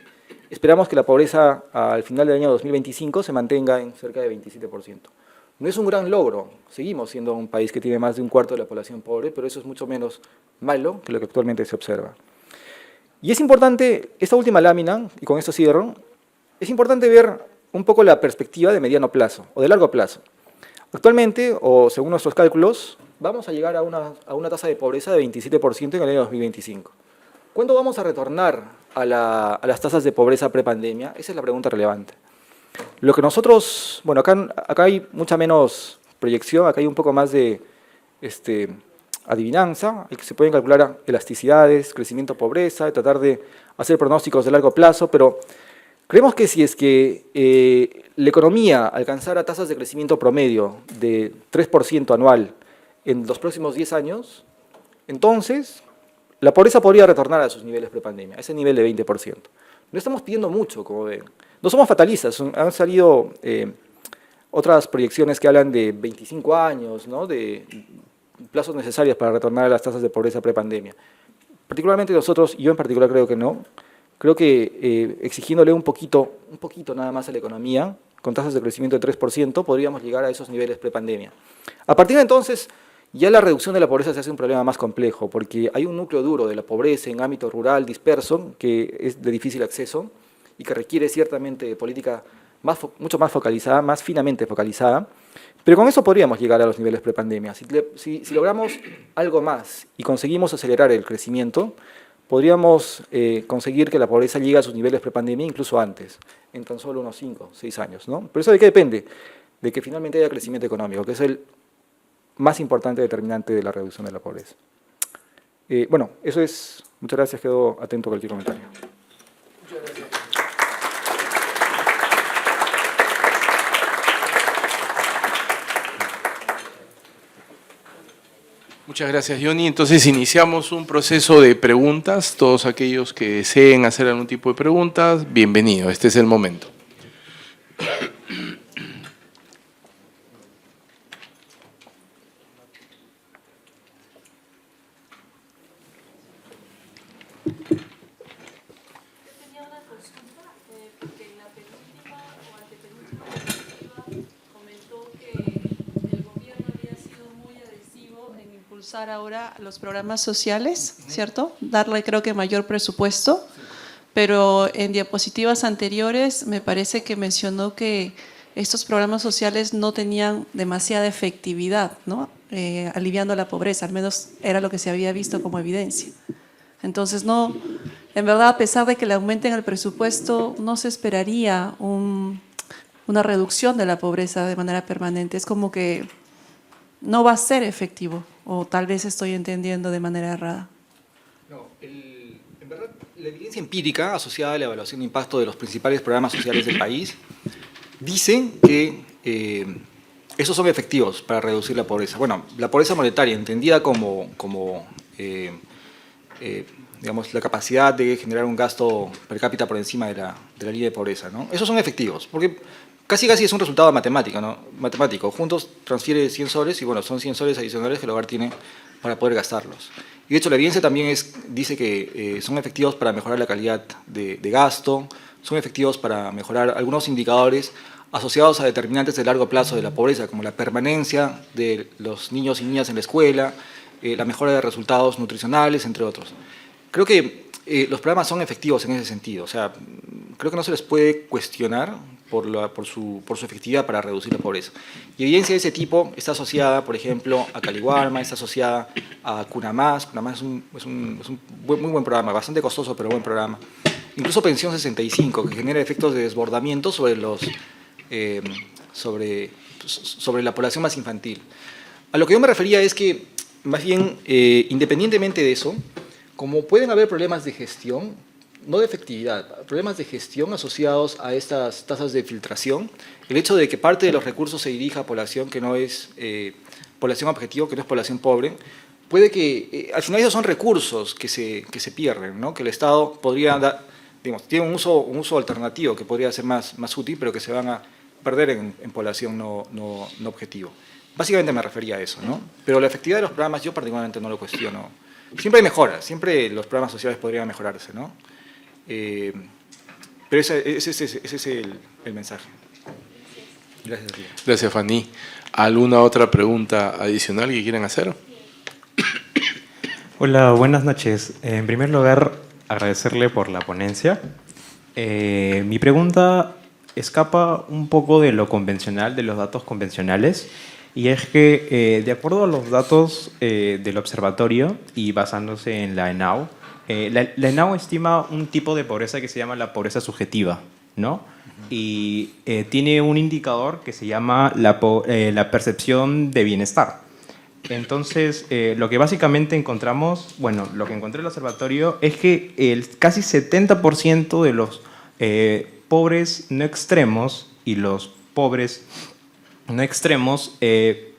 esperamos que la pobreza al final del año 2025 se mantenga en cerca de 27%. No es un gran logro, seguimos siendo un país que tiene más de un cuarto de la población pobre, pero eso es mucho menos malo que lo que actualmente se observa. Y es importante, esta última lámina, y con esto cierro, es importante ver un poco la perspectiva de mediano plazo o de largo plazo. Actualmente, o según nuestros cálculos, vamos a llegar a una tasa de pobreza de 27% en el año 2025. ¿Cuándo vamos a retornar a las tasas de pobreza prepandemia? Esa es la pregunta relevante. Lo que nosotros, bueno, acá hay mucha menos proyección, acá hay un poco más de adivinanza, se pueden calcular elasticidades, crecimiento, pobreza, tratar de hacer pronósticos de largo plazo, pero creemos que si es que la economía alcanzara tasas de crecimiento promedio de 3% anual en los próximos 10 años, entonces la pobreza podría retornar a sus niveles prepandemia, a ese nivel de 20%. No estamos pidiendo mucho, como ven. No somos fatalistas, han salido otras proyecciones que hablan de 25 años, ¿no? De plazos necesarios para retornar a las tasas de pobreza prepandemia. Particularmente nosotros, y yo en particular creo que no, creo que exigiéndole un poquito nada más a la economía, con tasas de crecimiento de 3%, podríamos llegar a esos niveles prepandemia. A partir de entonces, ya la reducción de la pobreza se hace un problema más complejo, porque hay un núcleo duro de la pobreza en ámbito rural disperso, que es de difícil acceso, y que requiere ciertamente política mucho más focalizada, más finamente focalizada. Pero con eso podríamos llegar a los niveles prepandemia. Si logramos algo más y conseguimos acelerar el crecimiento, podríamos conseguir que la pobreza llegue a sus niveles prepandemia incluso antes, en tan solo unos 5 o 6 años, ¿no? Pero ¿eso de qué depende? De que finalmente haya crecimiento económico, que es el más importante determinante de la reducción de la pobreza. Bueno, eso es. Muchas gracias, quedo atento a cualquier comentario. Muchas gracias, Johnny. Entonces iniciamos un proceso de preguntas. Todos aquellos que deseen hacer algún tipo de preguntas, bienvenido. Este es el momento. Ahora los programas sociales, ¿cierto? Darle, creo que, mayor presupuesto, pero en diapositivas anteriores me parece que mencionó que estos programas sociales no tenían demasiada efectividad, ¿no? Aliviando la pobreza, al menos era lo que se había visto como evidencia. Entonces, no, en verdad, a pesar de que le aumenten el presupuesto, no se esperaría una reducción de la pobreza de manera permanente. Es como que no va a ser efectivo, o tal vez estoy entendiendo de manera errada. No, en verdad, la evidencia empírica asociada a la evaluación de impacto de los principales programas sociales del país dice que esos son efectivos para reducir la pobreza. Bueno, la pobreza monetaria, entendida como digamos, la capacidad de generar un gasto per cápita por encima de la línea de pobreza, ¿no? Esos son efectivos, porque casi es un resultado matemático, ¿no? Matemático. Juntos transfiere 100 soles y, bueno, son 100 soles adicionales que el hogar tiene para poder gastarlos. Y de hecho, la evidencia también dice que son efectivos para mejorar la calidad de gasto, son efectivos para mejorar algunos indicadores asociados a determinantes de largo plazo de la pobreza, como la permanencia de los niños y niñas en la escuela, la mejora de resultados nutricionales, entre otros. Creo que los programas son efectivos en ese sentido. O sea, creo que no se les puede cuestionar por su efectividad para reducir la pobreza. Y evidencia de ese tipo está asociada, por ejemplo, a Caliwarma, está asociada a Cunamás. Cunamás es un muy buen programa, bastante costoso, pero buen programa. Incluso Pensión 65, que genera efectos de desbordamiento sobre la población más infantil. A lo que yo me refería es que, más bien, independientemente de eso, como pueden haber problemas de gestión, no de efectividad, problemas de gestión asociados a estas tasas de filtración, el hecho de que parte de los recursos se dirija a población que no es población objetivo, que no es población pobre, puede que, al final esos son recursos que se pierden, ¿no? Que el Estado podría dar, digamos, tiene un uso alternativo que podría ser más útil, pero que se van a perder en población no objetivo. Básicamente me refería a eso, ¿no? Pero la efectividad de los programas yo particularmente no lo cuestiono. Siempre hay mejoras, siempre los programas sociales podrían mejorarse, ¿no? Pero ese es el mensaje. Gracias. Gracias, Fanny. ¿Alguna otra pregunta adicional que quieran hacer? Hola, buenas noches. En primer lugar, agradecerle por la ponencia. Mi pregunta escapa un poco de lo convencional, de los datos convencionales, y es que, de acuerdo a los datos del observatorio y basándose en la ENAU, la ENAU estima un tipo de pobreza que se llama la pobreza subjetiva, ¿no? Y tiene un indicador que se llama la percepción de bienestar. Entonces, lo que básicamente encontramos, bueno, lo que encontré en el observatorio es que casi 70% de los pobres no extremos y los pobres no extremos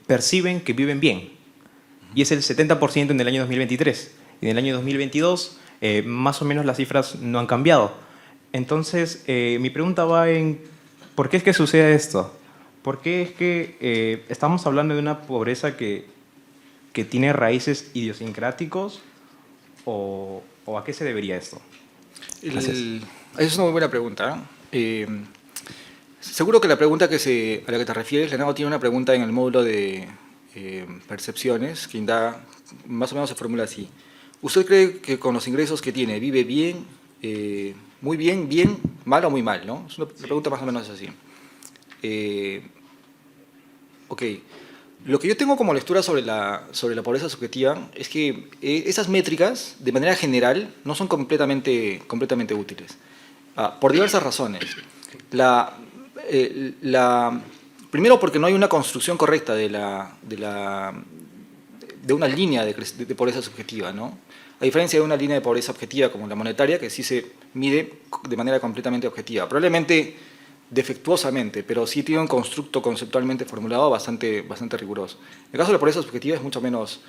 perciben que viven bien. Y es el 70% en el año 2023. Y en el año 2022, más o menos las cifras no han cambiado. Entonces, mi pregunta va en, ¿por qué es que sucede esto? ¿Por qué es que estamos hablando de una pobreza que tiene raíces idiosincráticos o a qué se debería esto? Esa es una muy buena pregunta. Seguro que la pregunta a la que te refieres, Leonardo, tiene una pregunta en el módulo de percepciones que indaga, más o menos se formula así. ¿Usted cree que con los ingresos que tiene vive bien, muy bien, mal o muy mal? ¿No? Es una pregunta más o menos así. Ok. Lo que yo tengo como lectura sobre la pobreza subjetiva es que esas métricas, de manera general, no son completamente útiles, por diversas razones. Primero, porque no hay una construcción correcta de una línea de pobreza subjetiva, ¿no? A diferencia de una línea de pobreza objetiva como la monetaria, que sí se mide de manera completamente objetiva. Probablemente defectuosamente, pero sí tiene un constructo conceptualmente formulado bastante riguroso. En el caso de la pobreza subjetiva es mucho menos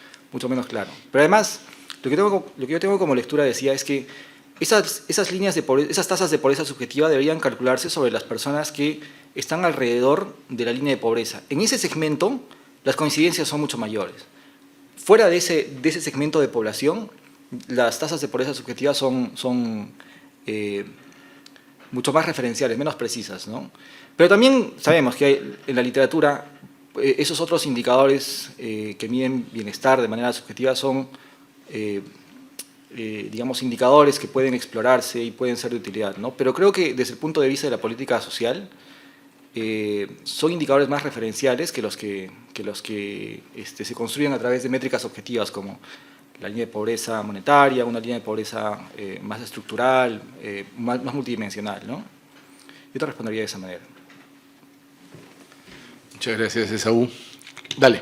claro. Pero además, lo que yo tengo como lectura, decía, es que esas líneas de pobreza, esas tasas de pobreza subjetiva deberían calcularse sobre las personas que están alrededor de la línea de pobreza. En ese segmento, las coincidencias son mucho mayores. Fuera de ese segmento de población, las tasas de pobreza subjetiva son mucho más referenciales, menos precisas, ¿no? Pero también sabemos que hay, en la literatura, esos otros indicadores que miden bienestar de manera subjetiva son, digamos, indicadores que pueden explorarse y pueden ser de utilidad, ¿no? Pero creo que desde el punto de vista de la política social, son indicadores más referenciales que los que se construyen a través de métricas objetivas como la línea de pobreza monetaria, una línea de pobreza más estructural, más multidimensional, ¿no? Yo te respondería de esa manera. Muchas gracias, Esaú. Dale.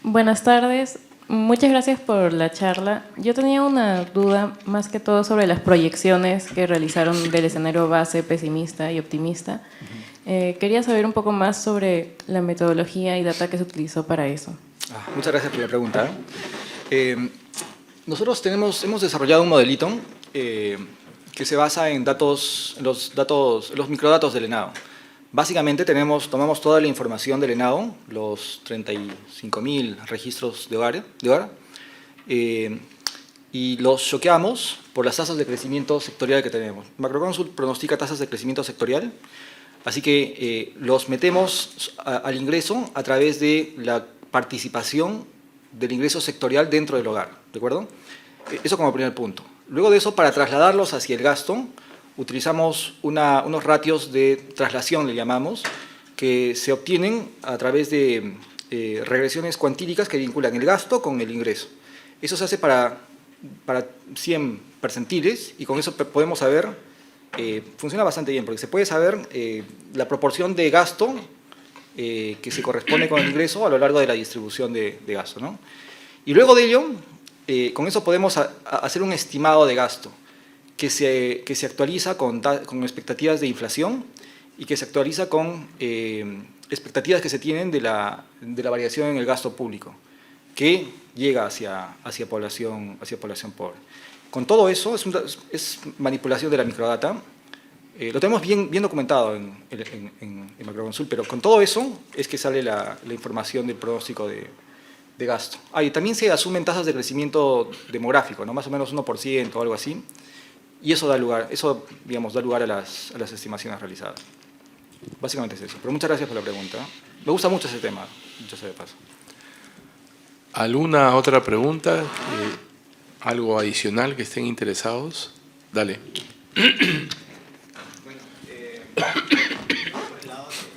Buenas tardes. Muchas gracias por la charla. Yo tenía una duda más que todo sobre las proyecciones que realizaron del escenario base, pesimista y optimista. Quería saber un poco más sobre la metodología y data que se utilizó para eso. Muchas gracias por la pregunta. Nosotros hemos desarrollado un modelito que se basa en los microdatos del ENAO. Básicamente tomamos toda la información del ENAO, los 35.000 registros de hogar, y los choqueamos por las tasas de crecimiento sectorial que tenemos. Macroconsult pronostica tasas de crecimiento sectorial, así que los metemos al ingreso a través de la participación del ingreso sectorial dentro del hogar, ¿de acuerdo? Eso como primer punto. Luego de eso, para trasladarlos hacia el gasto, utilizamos unos ratios de traslación, le llamamos, que se obtienen a través de regresiones cuantílicas que vinculan el gasto con el ingreso. Eso se hace para 100 percentiles y con eso podemos saber, funciona bastante bien, porque se puede saber la proporción de gasto que se corresponde con el ingreso a lo largo de la distribución de gasto, ¿no? Y luego de ello, con eso podemos hacer un estimado de gasto que se actualiza con expectativas de inflación y que se actualiza con expectativas que se tienen de la variación en el gasto público, que llega hacia población pobre. Con todo eso, es manipulación de la microdata. Lo tenemos bien documentado en Macroconsult, pero con todo eso es que sale la información del pronóstico de gasto. Y también se asumen tasas de crecimiento demográfico, ¿no? Más o menos 1% o algo así, y eso da lugar a las estimaciones realizadas. Básicamente es eso, pero muchas gracias por la pregunta. Me gusta mucho ese tema, dicho sea de paso. ¿Alguna otra pregunta? ¿Algo adicional que estén interesados? Dale. Por el lado usted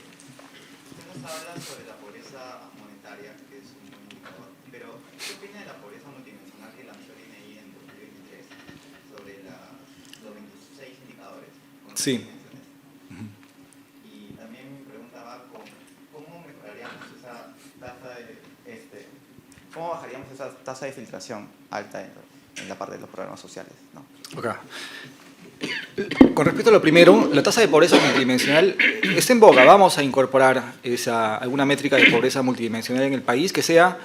nos habla sobre la pobreza monetaria, que es un buen indicador, pero ¿qué opina de la pobreza multidimensional que lanzó el INEGI en 2023 sobre los 26 indicadores? Sí. Y también mi pregunta va con ¿cómo mejoraríamos esa tasa cómo bajaríamos esa tasa de filtración alta en la parte de los programas sociales, ¿no? Okay. Con respecto a lo primero, la tasa de pobreza multidimensional está en boga. Vamos a incorporar alguna métrica de pobreza multidimensional en el país que sea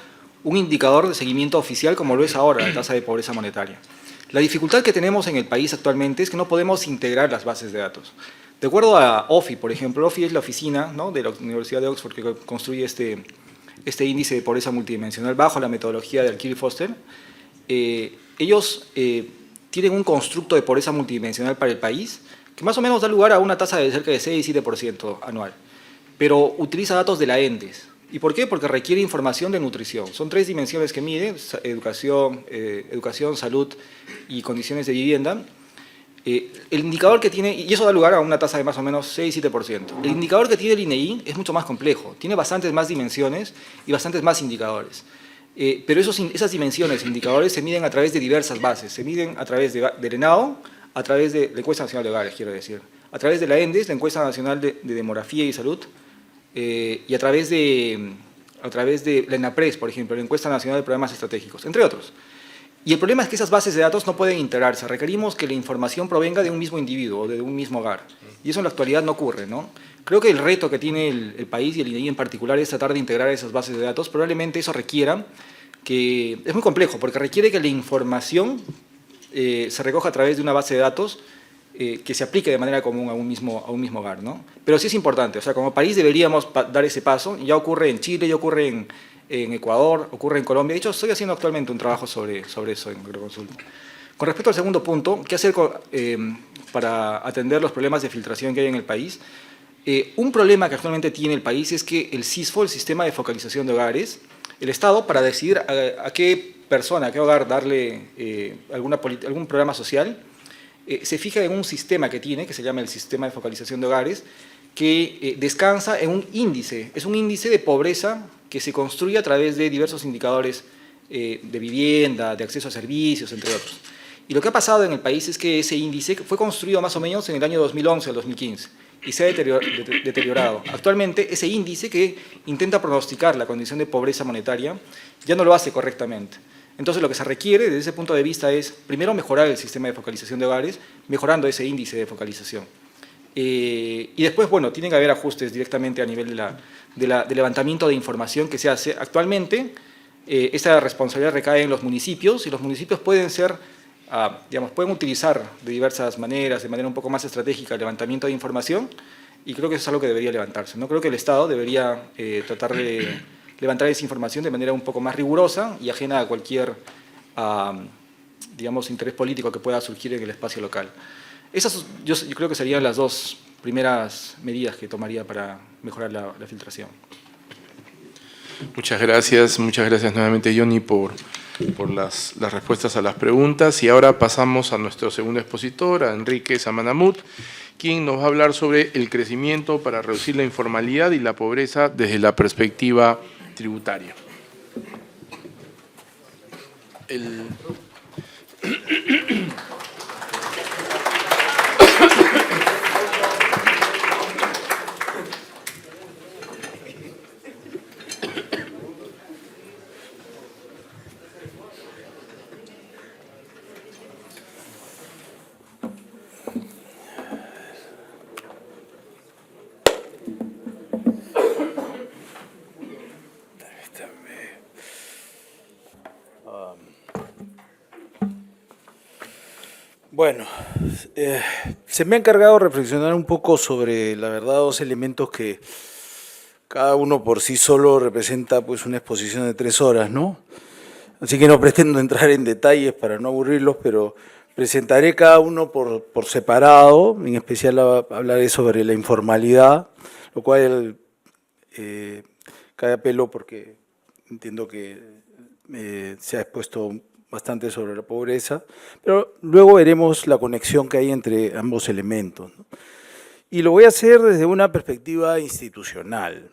un indicador de seguimiento oficial como lo es ahora la tasa de pobreza monetaria. La dificultad que tenemos en el país actualmente es que no podemos integrar las bases de datos. De acuerdo a OFI, por ejemplo, OFI es la oficina, ¿no?, de la Universidad de Oxford que construye este índice de pobreza multidimensional bajo la metodología de Alkire y Foster. Ellos tienen un constructo de pobreza multidimensional para el país que más o menos da lugar a una tasa de cerca de 6-7% anual, pero utiliza datos de la ENDES. ¿Y por qué? Porque requiere información de nutrición. Son 3 dimensiones que mide: educación, salud y condiciones de vivienda. El indicador que tiene, y eso da lugar a una tasa de más o menos 6-7%. El indicador que tiene el INEI es mucho más complejo, tiene bastantes más dimensiones y bastantes más indicadores. Pero esas dimensiones e indicadores se miden a través de diversas bases, se miden a través del ENAO, a través de la Encuesta Nacional de Hogares, quiero decir, a través de la ENDES, la Encuesta Nacional de Demografía y Salud, y a través de la ENAPRES, por ejemplo, la Encuesta Nacional de Programas Estratégicos, entre otros. Y el problema es que esas bases de datos no pueden integrarse. Requerimos que la información provenga de un mismo individuo o de un mismo hogar. Y eso en la actualidad no ocurre, ¿no? Creo que el reto que tiene el país y el INEI en particular es tratar de integrar esas bases de datos. Probablemente eso requiera que... Es muy complejo porque requiere que la información se recoja a través de una base de datos que se aplique de manera común a un mismo hogar, ¿no? Pero sí es importante. O sea, como país deberíamos dar ese paso. Ya ocurre en Chile, ya ocurre en Ecuador, ocurre en Colombia. De hecho, estoy haciendo actualmente un trabajo sobre eso en Agroconsulta. Con respecto al segundo punto, ¿qué hacer para atender los problemas de filtración que hay en el país? Un problema que actualmente tiene el país es que el SISFO, el Sistema de Focalización de Hogares, el Estado, para decidir a qué persona, a qué hogar darle algún programa social, se fija en un sistema que tiene, que se llama el Sistema de Focalización de Hogares, que descansa en un índice. Es un índice de pobreza que se construye a través de diversos indicadores de vivienda, de acceso a servicios, entre otros. Y lo que ha pasado en el país es que ese índice fue construido más o menos en el año 2011 al 2015 y se ha deteriorado. Actualmente, ese índice que intenta pronosticar la condición de pobreza monetaria ya no lo hace correctamente. Entonces, lo que se requiere desde ese punto de vista es, primero, mejorar el sistema de focalización de hogares, mejorando ese índice de focalización. Y después, bueno, tienen que haber ajustes directamente a nivel de levantamiento de información que se hace. Actualmente, esta responsabilidad recae en los municipios y los municipios pueden ser, pueden utilizar de diversas maneras, de manera un poco más estratégica, el levantamiento de información y creo que eso es algo que debería levantarse, ¿no? Creo que el Estado debería tratar de levantar esa información de manera un poco más rigurosa y ajena a cualquier, interés político que pueda surgir en el espacio local. Esas yo creo que serían las dos primeras medidas que tomaría para mejorar la filtración. Muchas gracias nuevamente, Johnny, por las respuestas a las preguntas. Y ahora pasamos a nuestro segundo expositor, a Enrique Samanamut, quien nos va a hablar sobre el crecimiento para reducir la informalidad y la pobreza desde la perspectiva tributaria. Bueno, se me ha encargado reflexionar un poco sobre, la verdad, dos elementos que cada uno por sí solo representa pues una exposición de 3 horas, ¿no? Así que no pretendo entrar en detalles para no aburrirlos, pero presentaré cada uno por separado, en especial hablaré sobre la informalidad, lo cual cae a pelo porque entiendo que se ha expuesto bastante sobre la pobreza, pero luego veremos la conexión que hay entre ambos elementos, ¿no? Y lo voy a hacer desde una perspectiva institucional,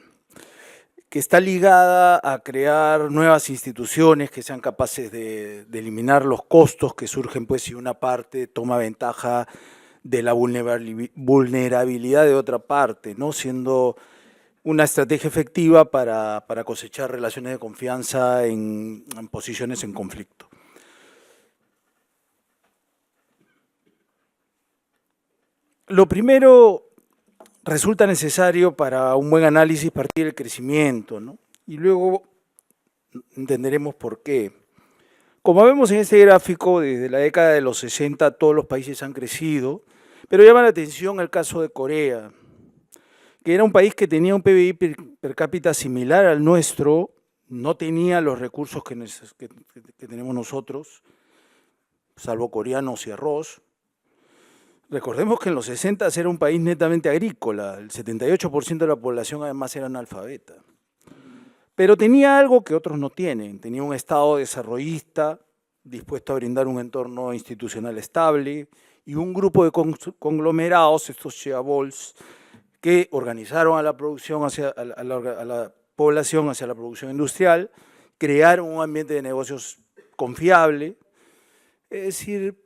que está ligada a crear nuevas instituciones que sean capaces de eliminar los costos que surgen pues, si una parte toma ventaja de la vulnerabilidad de otra parte, ¿no? Siendo una estrategia efectiva para cosechar relaciones de confianza en posiciones en conflicto. Lo primero resulta necesario para un buen análisis partir del crecimiento, ¿no? Y luego entenderemos por qué. Como vemos en este gráfico, desde la década de los 60 todos los países han crecido, pero llama la atención el caso de Corea, que era un país que tenía un PBI per cápita similar al nuestro, no tenía los recursos que tenemos nosotros, salvo coreanos y arroz. Recordemos que en los 60 era un país netamente agrícola, el 78% de la población además era analfabeta. Pero tenía algo que otros no tienen, tenía un Estado desarrollista, dispuesto a brindar un entorno institucional estable y un grupo de conglomerados, estos chaebols, que organizaron a la producción, a la población hacia la producción industrial, crearon un ambiente de negocios confiable, es decir,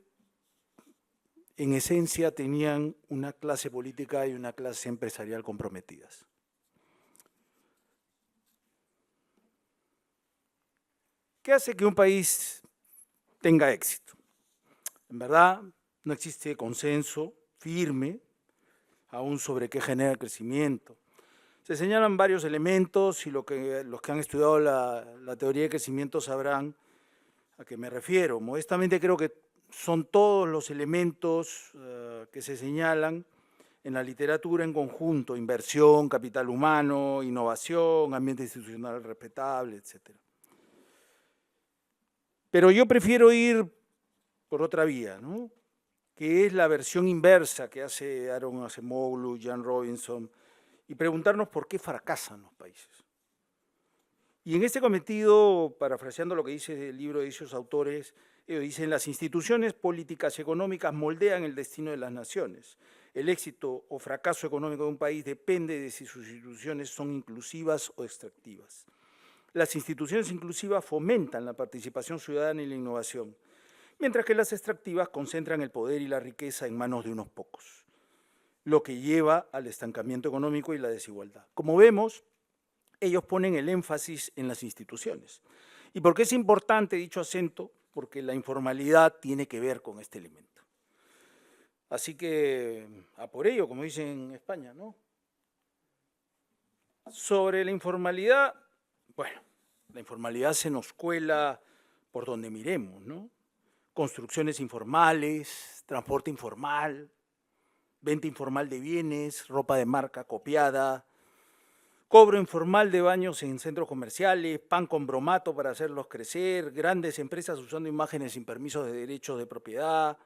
en esencia tenían una clase política y una clase empresarial comprometidas. ¿Qué hace que un país tenga éxito? En verdad, no existe consenso firme aún sobre qué genera el crecimiento. Se señalan varios elementos y los que han estudiado la teoría de crecimiento sabrán a qué me refiero. Modestamente creo que son todos los elementos que se señalan en la literatura en conjunto: inversión, capital humano, innovación, ambiente institucional respetable, etc. Pero yo prefiero ir por otra vía, ¿no?, que es la versión inversa que hace Aaron Acemoglu, Jan Robinson, y preguntarnos por qué fracasan los países. Y en este cometido, parafraseando lo que dice el libro de esos autores, ellos dicen: las instituciones políticas y económicas moldean el destino de las naciones. El éxito o fracaso económico de un país depende de si sus instituciones son inclusivas o extractivas. Las instituciones inclusivas fomentan la participación ciudadana y la innovación, mientras que las extractivas concentran el poder y la riqueza en manos de unos pocos, lo que lleva al estancamiento económico y la desigualdad. Como vemos, ellos ponen el énfasis en las instituciones. ¿Y por qué es importante dicho acento? Porque la informalidad tiene que ver con este elemento. Así que, a por ello, como dicen en España, ¿no? Sobre la informalidad, bueno, la informalidad se nos cuela por donde miremos, ¿no? Construcciones informales, transporte informal, venta informal de bienes, ropa de marca copiada, cobro informal de baños en centros comerciales, pan con bromato para hacerlos crecer, grandes empresas usando imágenes sin permisos de derechos de propiedad,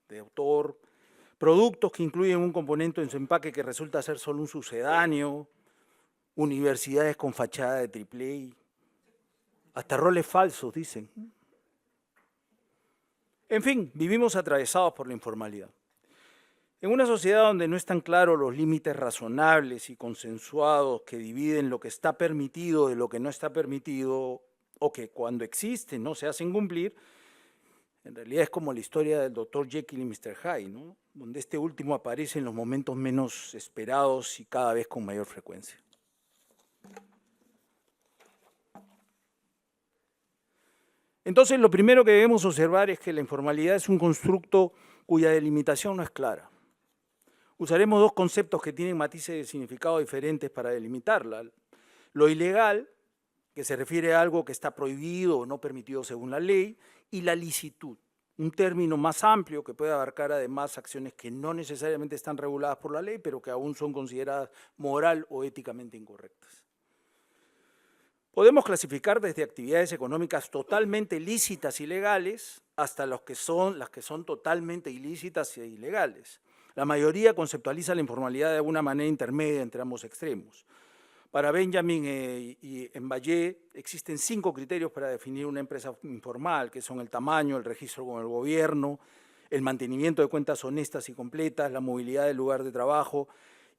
de autor, productos que incluyen un componente en su empaque que resulta ser solo un sucedáneo, universidades con fachada de AAA, hasta roles falsos, dicen. En fin, vivimos atravesados por la informalidad. En una sociedad donde no están claros los límites razonables y consensuados que dividen lo que está permitido de lo que no está permitido, o que cuando existen no se hacen cumplir, en realidad es como la historia del Dr. Jekyll y Mr. Hyde, ¿no?, donde este último aparece en los momentos menos esperados y cada vez con mayor frecuencia. Entonces, lo primero que debemos observar es que la informalidad es un constructo cuya delimitación no es clara. Usaremos dos conceptos que tienen matices de significado diferentes para delimitarla. Lo ilegal, que se refiere a algo que está prohibido o no permitido según la ley, y la licitud, un término más amplio que puede abarcar además acciones que no necesariamente están reguladas por la ley, pero que aún son consideradas moral o éticamente incorrectas. Podemos clasificar desde actividades económicas totalmente lícitas y legales hasta las que son totalmente ilícitas e ilegales. La mayoría conceptualiza la informalidad de alguna manera intermedia entre ambos extremos. Para Benjamin y Envallé existen 5 criterios para definir una empresa informal, que son el tamaño, el registro con el gobierno, el mantenimiento de cuentas honestas y completas, la movilidad del lugar de trabajo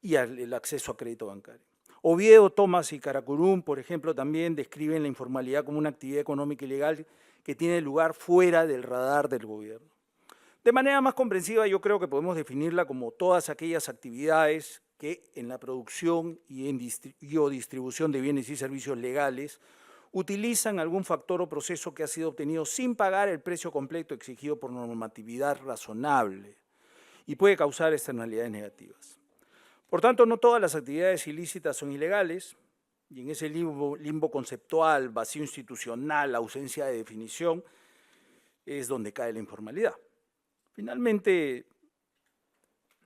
y el acceso a crédito bancario. Oviedo, Thomas y Karakorum, por ejemplo, también describen la informalidad como una actividad económica ilegal que tiene lugar fuera del radar del gobierno. De manera más comprensiva, yo creo que podemos definirla como todas aquellas actividades que en la producción o distribución de bienes y servicios legales utilizan algún factor o proceso que ha sido obtenido sin pagar el precio completo exigido por normatividad razonable y puede causar externalidades negativas. Por tanto, no todas las actividades ilícitas son ilegales, y en ese limbo conceptual, vacío institucional, ausencia de definición, es donde cae la informalidad. Finalmente,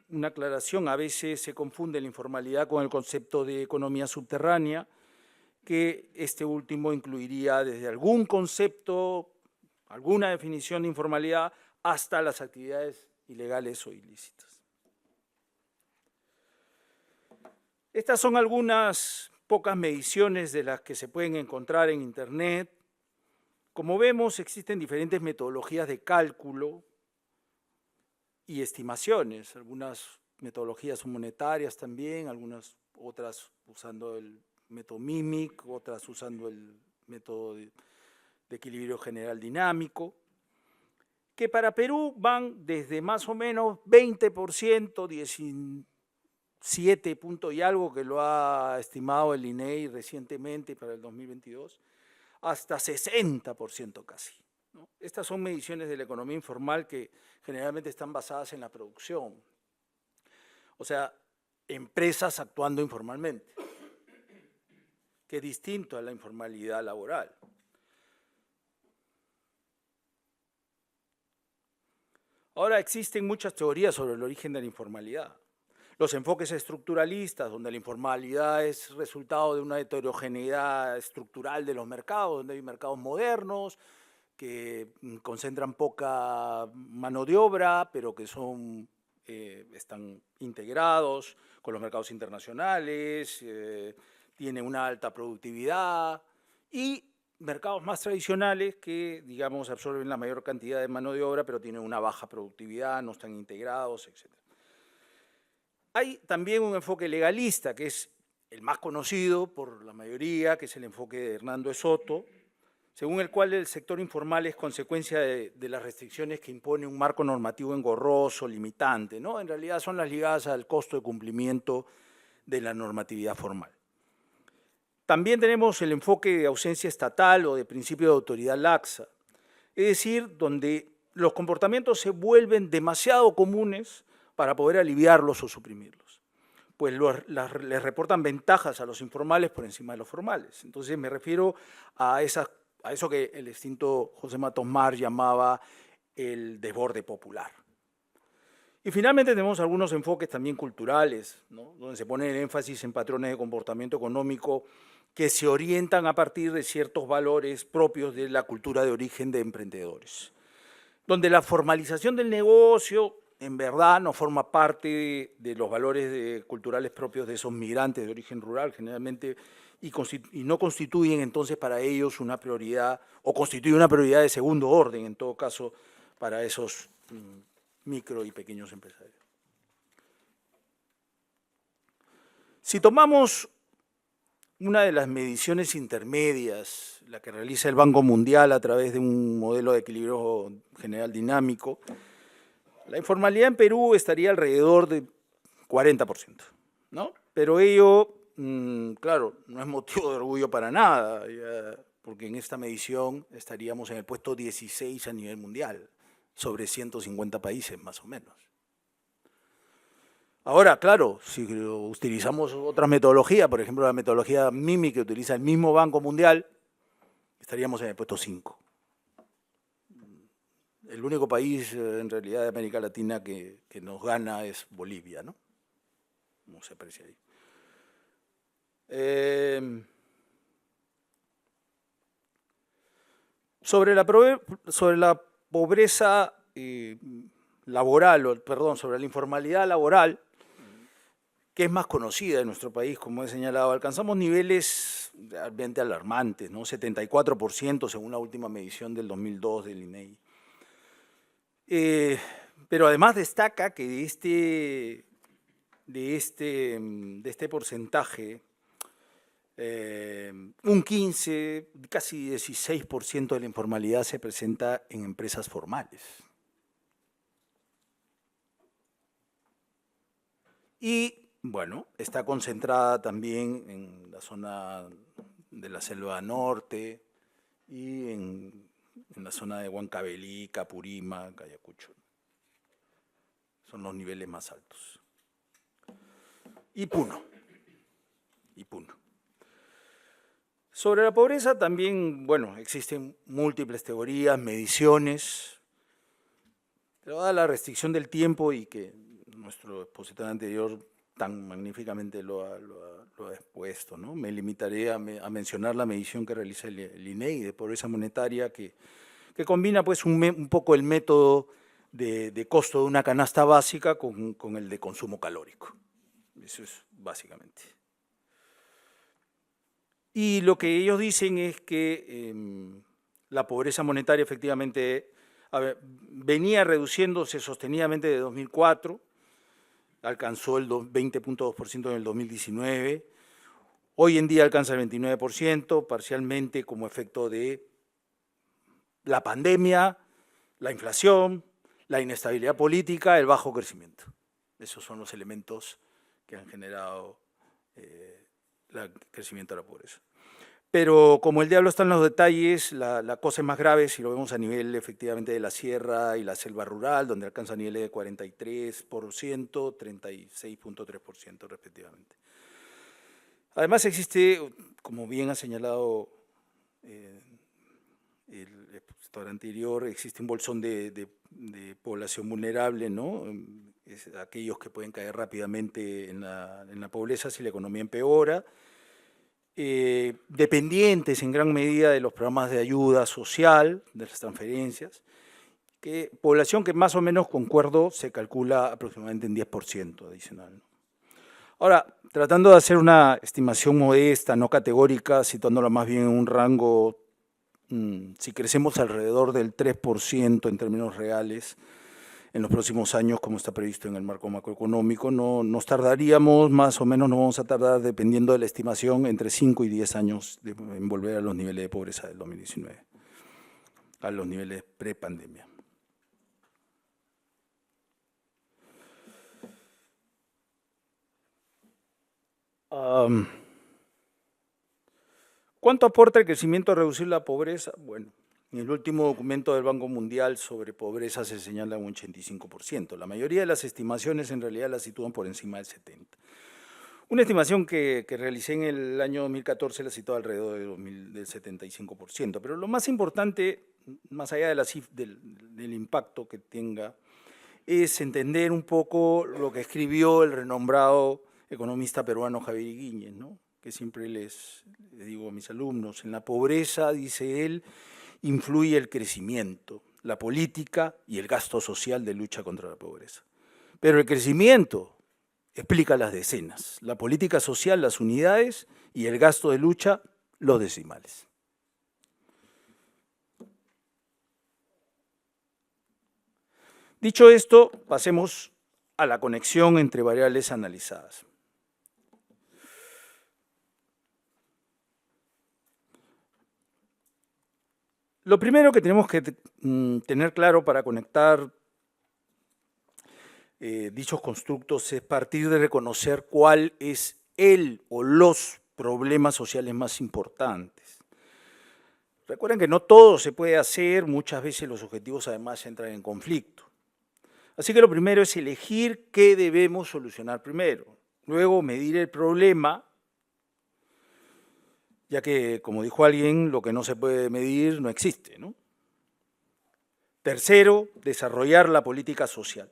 una aclaración: a veces se confunde la informalidad con el concepto de economía subterránea, que este último incluiría desde algún concepto, alguna definición de informalidad, hasta las actividades ilegales o ilícitas. Estas son algunas pocas mediciones de las que se pueden encontrar en Internet. Como vemos, existen diferentes metodologías de cálculo y estimaciones. Algunas metodologías son monetarias también, algunas otras usando el método MIMIC, otras usando el método de equilibrio general dinámico, que para Perú van desde más o menos 20%, 17 punto y algo que lo ha estimado el INEI recientemente para el 2022, hasta 60% casi, ¿no? Estas son mediciones de la economía informal que generalmente están basadas en la producción, o sea, empresas actuando informalmente, que es distinto a la informalidad laboral. Ahora existen muchas teorías sobre el origen de la informalidad. Los enfoques estructuralistas, donde la informalidad es resultado de una heterogeneidad estructural de los mercados, donde hay mercados modernos que concentran poca mano de obra, pero que están integrados con los mercados internacionales, tienen una alta productividad, y mercados más tradicionales que, digamos, absorben la mayor cantidad de mano de obra, pero tienen una baja productividad, no están integrados, etc. Hay también un enfoque legalista, que es el más conocido por la mayoría, que es el enfoque de Hernando de Soto, según el cual el sector informal es consecuencia de las restricciones que impone un marco normativo engorroso, limitante, ¿no? En realidad son las ligadas al costo de cumplimiento de la normatividad formal. También tenemos el enfoque de ausencia estatal o de principio de autoridad laxa, es decir, donde los comportamientos se vuelven demasiado comunes para poder aliviarlos o suprimirlos, pues les reportan ventajas a los informales por encima de los formales. Entonces me refiero a eso que el extinto José Matos Mar llamaba el desborde popular. Y finalmente tenemos algunos enfoques también culturales, ¿no? Donde se pone el énfasis en patrones de comportamiento económico que se orientan a partir de ciertos valores propios de la cultura de origen de emprendedores, donde la formalización del negocio en verdad no forma parte de los valores culturales propios de esos migrantes de origen rural generalmente, y no constituyen entonces para ellos una prioridad, o constituyen una prioridad de segundo orden en todo caso para esos micro y pequeños empresarios. Si tomamos una de las mediciones intermedias, la que realiza el Banco Mundial a través de un modelo de equilibrio general dinámico, la informalidad en Perú estaría alrededor de 40%, ¿no? Pero ello, claro, no es motivo de orgullo para nada, porque en esta medición estaríamos en el puesto 16 a nivel mundial, sobre 150 países más o menos. Ahora, claro, si utilizamos otra metodología, por ejemplo la metodología MIMI que utiliza el mismo Banco Mundial, estaríamos en el puesto 5. El único país en realidad de América Latina que nos gana es Bolivia, ¿no? Como se aprecia ahí. Sobre la pobreza laboral, sobre la informalidad laboral, que es más conocida en nuestro país, como he señalado, alcanzamos niveles realmente alarmantes, ¿no? 74% según la última medición del 2002 del INEI. Pero además destaca que de este porcentaje, un 15, casi 16% de la informalidad se presenta en empresas formales. Y, bueno, está concentrada también en la zona de la Selva Norte y en la zona de Huancavelica, Capurima, Ayacucho. Son los niveles más altos. Y Puno. Sobre la pobreza también, bueno, existen múltiples teorías, mediciones, pero dada la restricción del tiempo y que nuestro expositor anterior tan magníficamente lo ha expuesto, ¿no? Me limitaré a mencionar la medición que realiza el INEI de pobreza monetaria que combina pues un poco el método de costo de una canasta básica con el de consumo calórico. Eso es básicamente. Y lo que ellos dicen es que la pobreza monetaria efectivamente venía reduciéndose sostenidamente de 2004, alcanzó el 20.2% en el 2019, hoy en día alcanza el 29%, parcialmente como efecto de la pandemia, la inflación, la inestabilidad política, el bajo crecimiento. Esos son los elementos que han generado el crecimiento de la pobreza. Pero como el diablo está en los detalles, la cosa es más grave si lo vemos a nivel efectivamente de la sierra y la selva rural, donde alcanza niveles de 43%, 36.3% respectivamente. Además existe, como bien ha señalado el expositor anterior, existe un bolsón de población vulnerable, ¿no? Aquellos que pueden caer rápidamente en la pobreza si la economía empeora, dependientes en gran medida de los programas de ayuda social, de las transferencias, población que más o menos, concuerdo, se calcula aproximadamente en 10% adicional, ¿no? Ahora, tratando de hacer una estimación modesta, no categórica, situándola más bien en un rango, si crecemos alrededor del 3% en términos reales en los próximos años, como está previsto en el marco macroeconómico, nos tardaríamos, más o menos nos vamos a tardar, dependiendo de la estimación, entre 5 y 10 años en volver a los niveles de pobreza del 2019, a los niveles pre-pandemia. ¿Cuánto aporta el crecimiento a reducir la pobreza? Bueno, en el último documento del Banco Mundial sobre pobreza se señala un 85%. La mayoría de las estimaciones en realidad las sitúan por encima del 70%. Una estimación que realicé en el año 2014 la situó alrededor del 75%. Pero lo más importante, más allá del impacto que tenga, es entender un poco lo que escribió el renombrado economista peruano Javier Iguíñez, ¿no? Que siempre les digo a mis alumnos, en la pobreza, dice él, influye el crecimiento, la política y el gasto social de lucha contra la pobreza. Pero el crecimiento explica las decenas, la política social, las unidades, y el gasto de lucha, los decimales. Dicho esto, pasemos a la conexión entre variables analizadas. Lo primero que tenemos que tener claro para conectar dichos constructos es partir de reconocer cuál es el o los problemas sociales más importantes. Recuerden que no todo se puede hacer, muchas veces los objetivos además entran en conflicto. Así que lo primero es elegir qué debemos solucionar primero, luego medir el problema, ya que, como dijo alguien, lo que no se puede medir no existe, ¿no? Tercero, desarrollar la política social.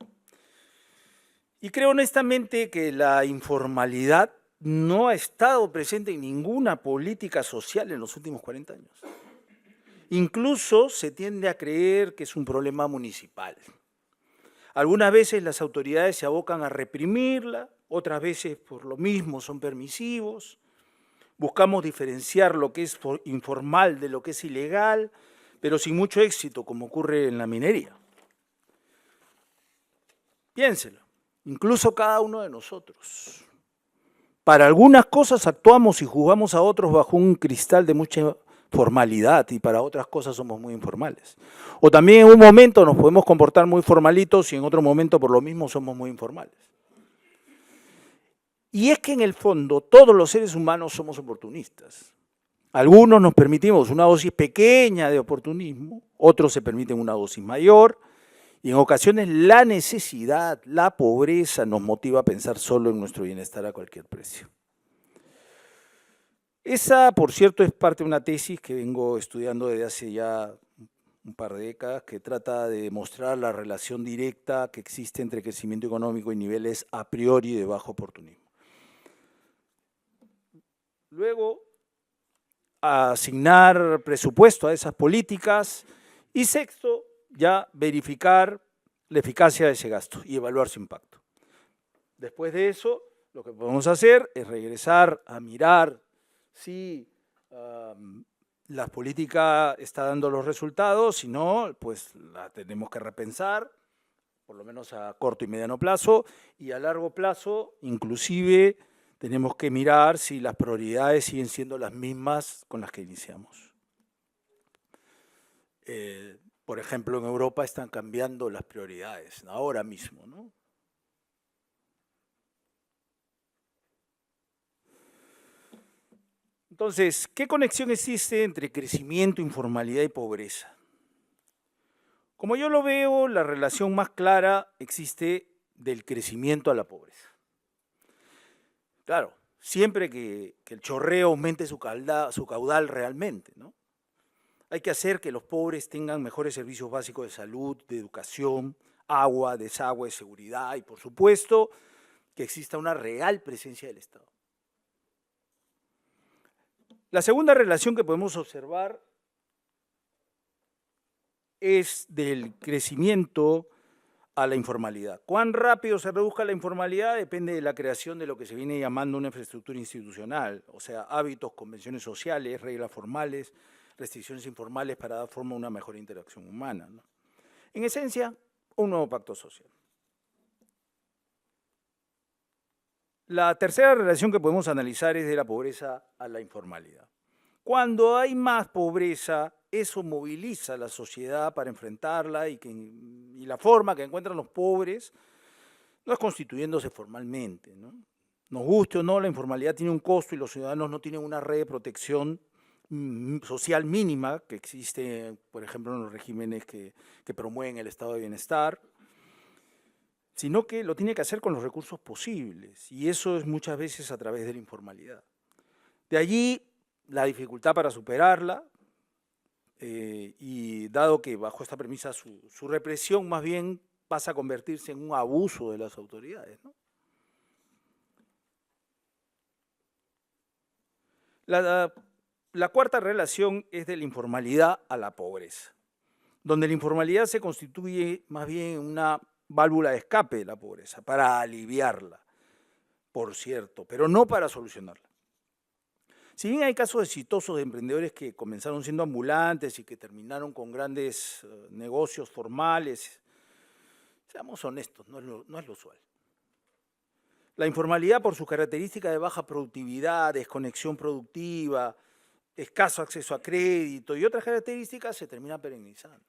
Y creo honestamente que la informalidad no ha estado presente en ninguna política social en los últimos 40 años. Incluso se tiende a creer que es un problema municipal. Algunas veces las autoridades se abocan a reprimirla, otras veces por lo mismo son permisivos. Buscamos diferenciar lo que es informal de lo que es ilegal, pero sin mucho éxito, como ocurre en la minería. Piénselo, incluso cada uno de nosotros. Para algunas cosas actuamos y juzgamos a otros bajo un cristal de mucha formalidad y para otras cosas somos muy informales. O también en un momento nos podemos comportar muy formalitos y en otro momento por lo mismo somos muy informales. Y es que en el fondo todos los seres humanos somos oportunistas. Algunos nos permitimos una dosis pequeña de oportunismo, otros se permiten una dosis mayor, y en ocasiones la necesidad, la pobreza nos motiva a pensar solo en nuestro bienestar a cualquier precio. Esa, por cierto, es parte de una tesis que vengo estudiando desde hace ya un par de décadas, que trata de demostrar la relación directa que existe entre crecimiento económico y niveles a priori de bajo oportunismo. Luego, asignar presupuesto a esas políticas. Y sexto, ya verificar la eficacia de ese gasto y evaluar su impacto. Después de eso, lo que podemos hacer es regresar a mirar si la política está dando los resultados, si no, pues la tenemos que repensar, por lo menos a corto y mediano plazo, y a largo plazo, inclusive, tenemos que mirar si las prioridades siguen siendo las mismas con las que iniciamos. Por ejemplo, en Europa están cambiando las prioridades, ahora mismo, ¿no? Entonces, ¿qué conexión existe entre crecimiento, informalidad y pobreza? Como yo lo veo, la relación más clara existe del crecimiento a la pobreza. Claro, siempre que el chorreo aumente su caudal realmente, ¿no? Hay que hacer que los pobres tengan mejores servicios básicos de salud, de educación, agua, desagüe, seguridad y, por supuesto, que exista una real presencia del Estado. La segunda relación que podemos observar es del crecimiento a la informalidad. ¿Cuán rápido se reduzca la informalidad? Depende de la creación de lo que se viene llamando una infraestructura institucional, o sea, hábitos, convenciones sociales, reglas formales, restricciones informales para dar forma a una mejor interacción humana, ¿no? En esencia, un nuevo pacto social. La tercera relación que podemos analizar es de la pobreza a la informalidad. Cuando hay más pobreza, eso moviliza a la sociedad para enfrentarla y la forma que encuentran los pobres no es constituyéndose formalmente, ¿no? Nos guste o no, la informalidad tiene un costo y los ciudadanos no tienen una red de protección social mínima que existe, por ejemplo, en los regímenes que promueven el estado de bienestar, sino que lo tiene que hacer con los recursos posibles, y eso es muchas veces a través de la informalidad. De allí la dificultad para superarla, y dado que bajo esta premisa su represión más bien pasa a convertirse en un abuso de las autoridades, ¿no? La cuarta relación es de la informalidad a la pobreza, donde la informalidad se constituye más bien una válvula de escape de la pobreza, para aliviarla, por cierto, pero no para solucionarla. Si bien hay casos exitosos de emprendedores que comenzaron siendo ambulantes y que terminaron con grandes negocios formales, seamos honestos, no es lo usual. La informalidad, por sus características de baja productividad, desconexión productiva, escaso acceso a crédito y otras características, se termina perennizando.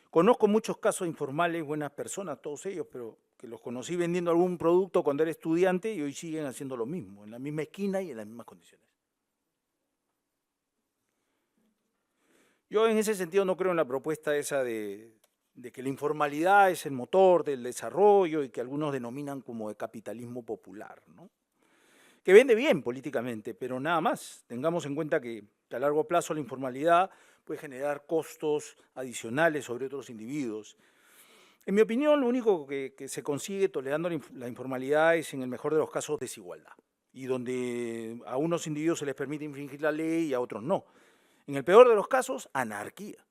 Conozco muchos casos informales, buenas personas, todos ellos, pero que los conocí vendiendo algún producto cuando era estudiante y hoy siguen haciendo lo mismo, en la misma esquina y en las mismas condiciones. Yo en ese sentido no creo en la propuesta esa de que la informalidad es el motor del desarrollo y que algunos denominan como de capitalismo popular, ¿no? Que vende bien políticamente, pero nada más. Tengamos en cuenta que a largo plazo la informalidad puede generar costos adicionales sobre otros individuos. En mi opinión, lo único que se consigue tolerando la informalidad es, en el mejor de los casos, desigualdad, y donde a unos individuos se les permite infringir la ley y a otros no. En el peor de los casos, anarquía.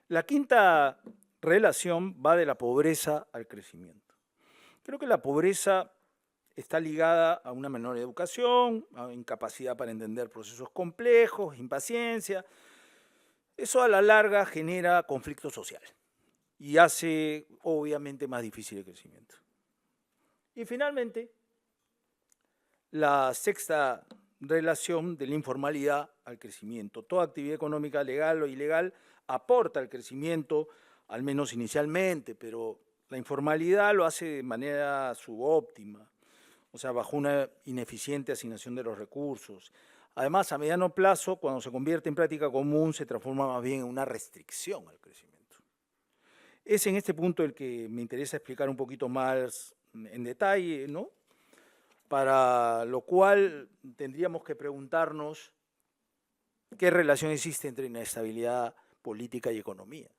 La quinta relación va de la pobreza al crecimiento. Creo que la pobreza está ligada a una menor educación, a incapacidad para entender procesos complejos, impaciencia. Eso a la larga genera conflicto social y hace obviamente más difícil el crecimiento. Y finalmente, la sexta relación de la informalidad al crecimiento. Toda actividad económica, legal o ilegal, aporta al crecimiento, al menos inicialmente, pero la informalidad lo hace de manera subóptima, o sea, bajo una ineficiente asignación de los recursos. Además, a mediano plazo, cuando se convierte en práctica común, se transforma más bien en una restricción al crecimiento. Es en este punto el que me interesa explicar un poquito más en detalle, ¿no? Para lo cual tendríamos que preguntarnos qué relación existe entre inestabilidad política y economía.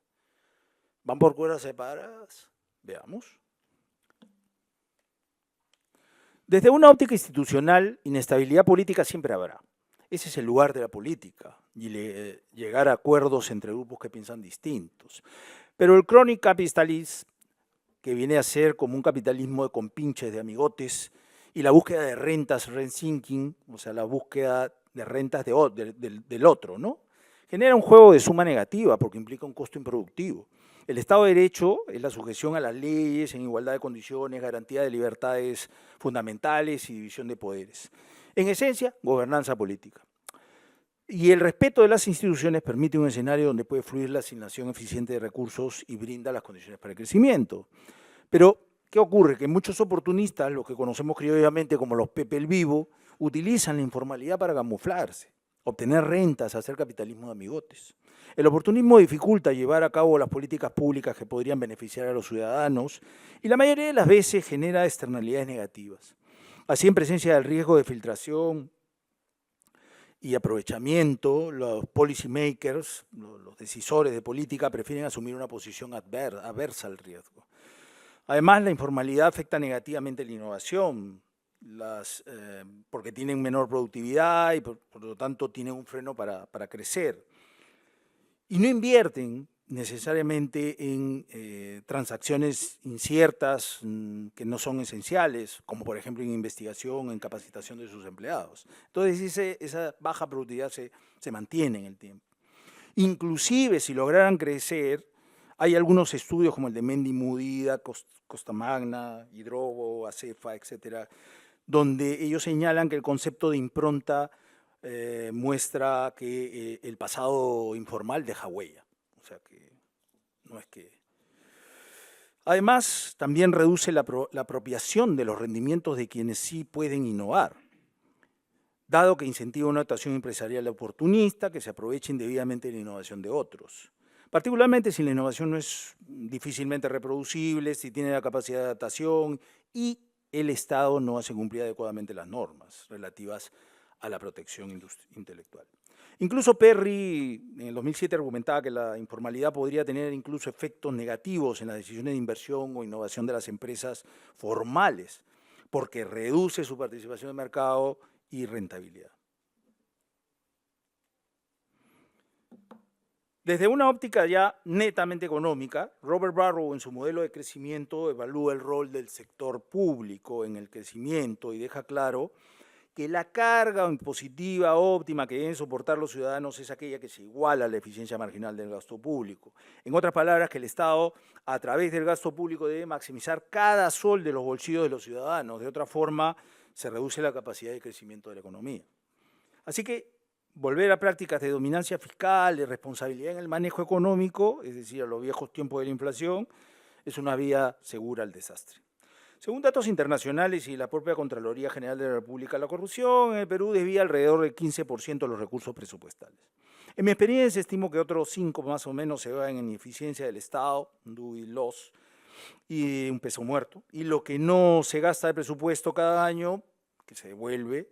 ¿Van por cuerdas separadas? Veamos. Desde una óptica institucional, inestabilidad política siempre habrá. Ese es el lugar de la política, y llegar a acuerdos entre grupos que piensan distintos. Pero el crony capitalism, que viene a ser como un capitalismo de compinches, de amigotes, y la búsqueda de rentas, rent seeking, o sea, la búsqueda de rentas del otro, ¿no? Genera un juego de suma negativa porque implica un costo improductivo. El Estado de Derecho es la sujeción a las leyes en igualdad de condiciones, garantía de libertades fundamentales y división de poderes. En esencia, gobernanza política. Y el respeto de las instituciones permite un escenario donde puede fluir la asignación eficiente de recursos y brinda las condiciones para el crecimiento. Pero, ¿qué ocurre? Que muchos oportunistas, los que conocemos criollamente como los Pepe el Vivo, utilizan la informalidad para camuflarse, obtener rentas, hacer capitalismo de amigotes. El oportunismo dificulta llevar a cabo las políticas públicas que podrían beneficiar a los ciudadanos y la mayoría de las veces genera externalidades negativas. Así, en presencia del riesgo de filtración y aprovechamiento, los policy makers, los decisores de política, prefieren asumir una posición adversa al riesgo. Además, la informalidad afecta negativamente la innovación, porque tienen menor productividad y por lo tanto tienen un freno para crecer. Y no invierten necesariamente en transacciones inciertas que no son esenciales, como por ejemplo en investigación, en capacitación de sus empleados. Entonces esa baja productividad se mantiene en el tiempo. Inclusive si lograran crecer, hay algunos estudios como el de Mendy Mudida, Costamagna, Hidrobo, Acefa, etcétera, donde ellos señalan que el concepto de impronta muestra que el pasado informal deja huella. O sea que no es que... Además, también reduce la apropiación de los rendimientos de quienes sí pueden innovar, dado que incentiva una actuación empresarial oportunista que se aproveche indebidamente de la innovación de otros. Particularmente si la innovación no es difícilmente reproducible, si tiene la capacidad de adaptación y el Estado no hace cumplir adecuadamente las normas relativas a la protección intelectual. Incluso Perry en el 2007 argumentaba que la informalidad podría tener incluso efectos negativos en las decisiones de inversión o innovación de las empresas formales, porque reduce su participación de mercado y rentabilidad. Desde una óptica ya netamente económica, Robert Barrow en su modelo de crecimiento evalúa el rol del sector público en el crecimiento y deja claro que la carga impositiva óptima que deben soportar los ciudadanos es aquella que se iguala a la eficiencia marginal del gasto público. En otras palabras, que el Estado, a través del gasto público, debe maximizar cada sol de los bolsillos de los ciudadanos. De otra forma, se reduce la capacidad de crecimiento de la economía. Así que volver a prácticas de dominancia fiscal, de responsabilidad en el manejo económico, es decir, a los viejos tiempos de la inflación, es una vía segura al desastre. Según datos internacionales y la propia Contraloría General de la República, la corrupción en el Perú desvía alrededor del 15% de los recursos presupuestales. En mi experiencia, estimo que otros 5 más o menos se van en ineficiencia del Estado, do y loss, y un peso muerto. Y lo que no se gasta de presupuesto cada año, que se devuelve,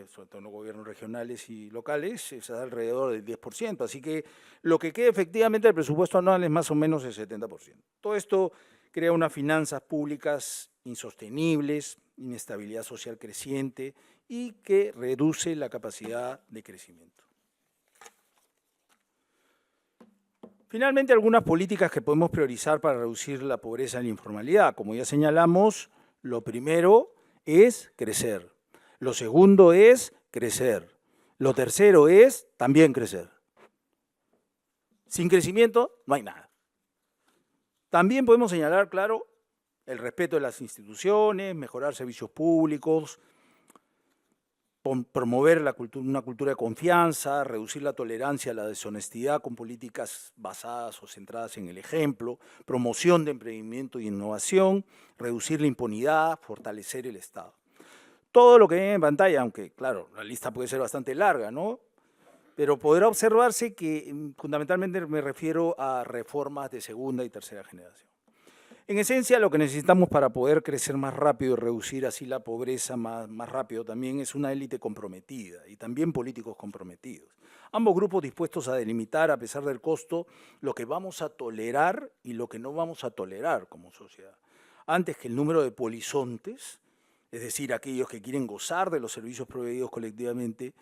sobre todo en los gobiernos regionales y locales, es alrededor del 10%. Así que lo que queda efectivamente del presupuesto anual es más o menos el 70%. Todo esto crea unas finanzas públicas insostenibles, inestabilidad social creciente y que reduce la capacidad de crecimiento. Finalmente, algunas políticas que podemos priorizar para reducir la pobreza y la informalidad. Como ya señalamos, lo primero es crecer. Lo segundo es crecer. Lo tercero es también crecer. Sin crecimiento no hay nada. También podemos señalar, claro, el respeto de las instituciones, mejorar servicios públicos, promover una cultura de confianza, reducir la tolerancia a la deshonestidad con políticas basadas o centradas en el ejemplo, promoción de emprendimiento y innovación, reducir la impunidad, fortalecer el Estado. Todo lo que ven en pantalla, aunque claro, la lista puede ser bastante larga, ¿no? Pero podrá observarse que fundamentalmente me refiero a reformas de segunda y tercera generación. En esencia, lo que necesitamos para poder crecer más rápido y reducir así la pobreza más rápido también es una élite comprometida y también políticos comprometidos. Ambos grupos dispuestos a delimitar, a pesar del costo, lo que vamos a tolerar y lo que no vamos a tolerar como sociedad. Antes que el número de polizontes, es decir, aquellos que quieren gozar de los servicios proveídos colectivamente,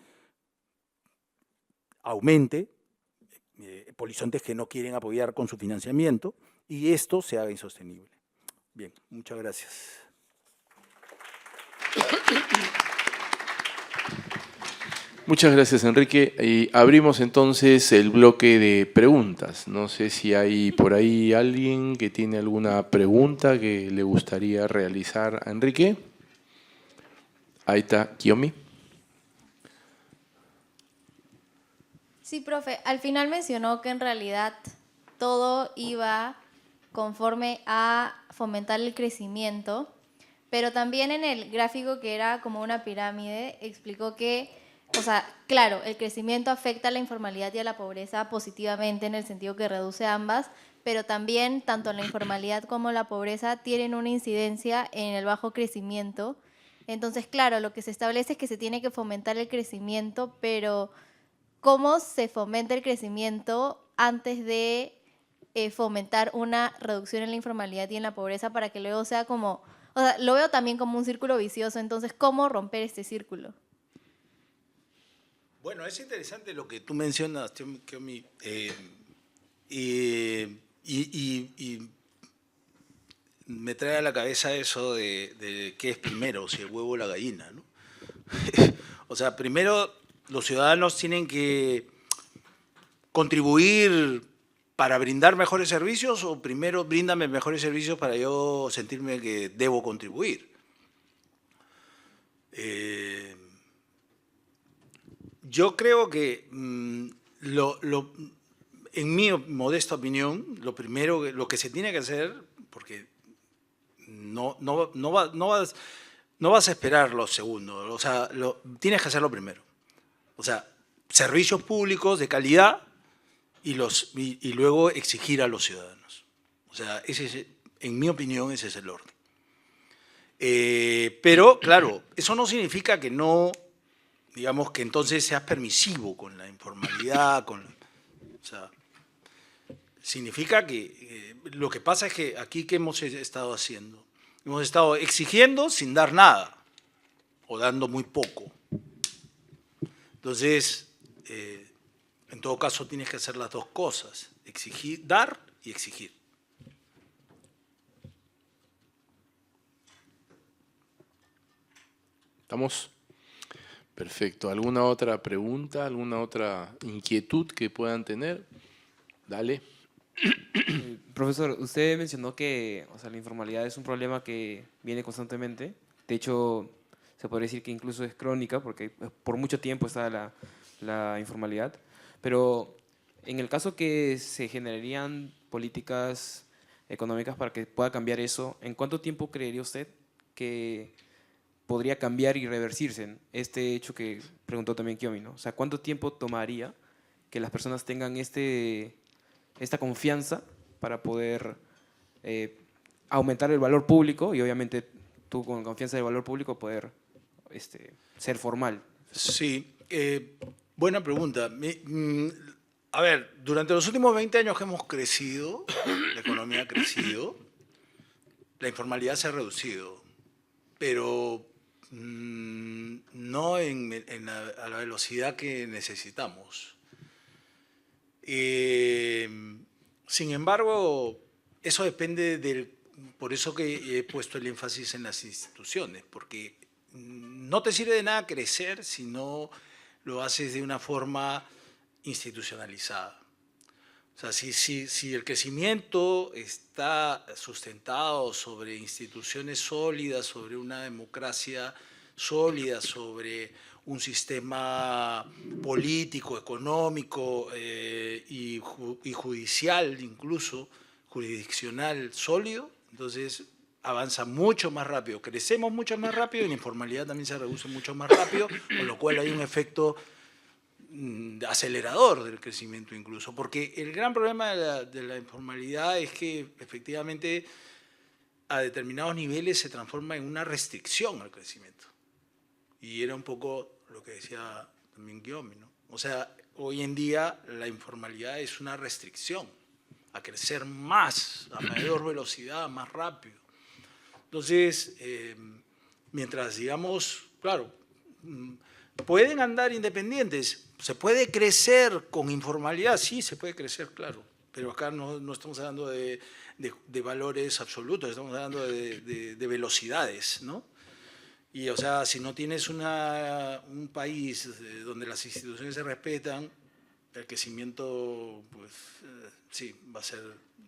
aumente, polizontes que no quieren apoyar con su financiamiento, y esto se haga insostenible. Bien, muchas gracias. Muchas gracias, Enrique. Y abrimos entonces el bloque de preguntas. No sé si hay por ahí alguien que tiene alguna pregunta que le gustaría realizar a Enrique. Ahí está, Kiyomi. Sí, profe, al final mencionó que en realidad todo iba conforme a fomentar el crecimiento, pero también en el gráfico, que era como una pirámide, explicó que, o sea, claro, el crecimiento afecta a la informalidad y a la pobreza positivamente, en el sentido que reduce ambas, pero también tanto la informalidad como la pobreza tienen una incidencia en el bajo crecimiento. Entonces, claro, lo que se establece es que se tiene que fomentar el crecimiento, pero ¿cómo se fomenta el crecimiento antes de fomentar una reducción en la informalidad y en la pobreza, para que luego sea como, o sea, lo veo también como un círculo vicioso? Entonces, ¿cómo romper este círculo? Bueno, es interesante lo que tú mencionas, Kiyomi, y me trae a la cabeza eso de qué es primero, si el huevo o la gallina, ¿no? O sea, primero los ciudadanos tienen que contribuir para brindar mejores servicios, o primero bríndame mejores servicios para yo sentirme que debo contribuir. Yo creo que, en mi modesta opinión, lo primero, lo que se tiene que hacer, porque no vas a esperar lo segundo, o sea, tienes que hacerlo primero. O sea, servicios públicos de calidad y luego exigir a los ciudadanos. O sea, en mi opinión, ese es el orden. Pero, claro, eso no significa que no, digamos, que entonces seas permisivo con la informalidad, o sea, significa que lo que pasa es que aquí, ¿qué hemos estado haciendo? Hemos estado exigiendo sin dar nada, o dando muy poco. Entonces, en todo caso, tienes que hacer las dos cosas: exigir, dar y exigir. ¿Estamos? Perfecto. ¿Alguna otra pregunta, alguna otra inquietud que puedan tener? Dale. Profesor, usted mencionó que, o sea, la informalidad es un problema que viene constantemente. De hecho, se podría decir que incluso es crónica, porque por mucho tiempo está la informalidad. Pero en el caso que se generarían políticas económicas para que pueda cambiar eso, ¿en cuánto tiempo creería usted que podría cambiar y reversirse este hecho que preguntó también Kiyomi, ¿no? O sea, ¿cuánto tiempo tomaría que las personas tengan esta confianza para poder aumentar el valor público, y obviamente tú, con confianza del valor público, poder ser formal? Sí, buena pregunta. A ver, durante los últimos 20 años que hemos crecido, la economía ha crecido, la informalidad se ha reducido, pero no a la velocidad que necesitamos. Sin embargo, eso depende por eso que he puesto el énfasis en las instituciones, porque no te sirve de nada crecer si no lo haces de una forma institucionalizada. O sea, si el crecimiento está sustentado sobre instituciones sólidas, sobre una democracia sólida, sobre un sistema político, económico y judicial, incluso jurisdiccional sólido, entonces avanza mucho más rápido, crecemos mucho más rápido y la informalidad también se reduce mucho más rápido, con lo cual hay un efecto acelerador del crecimiento incluso, porque el gran problema de la informalidad es que efectivamente a determinados niveles se transforma en una restricción al crecimiento. Y era un poco lo que decía también Kiyomi, ¿no? O sea, hoy en día la informalidad es una restricción a crecer más, a mayor velocidad, más rápido. Entonces, mientras, digamos, claro, pueden andar independientes, se puede crecer con informalidad, sí, se puede crecer, claro, pero acá no estamos hablando de valores absolutos, estamos hablando de velocidades, ¿no? Y, o sea, si no tienes un país donde las instituciones se respetan, el crecimiento, pues, sí, va a ser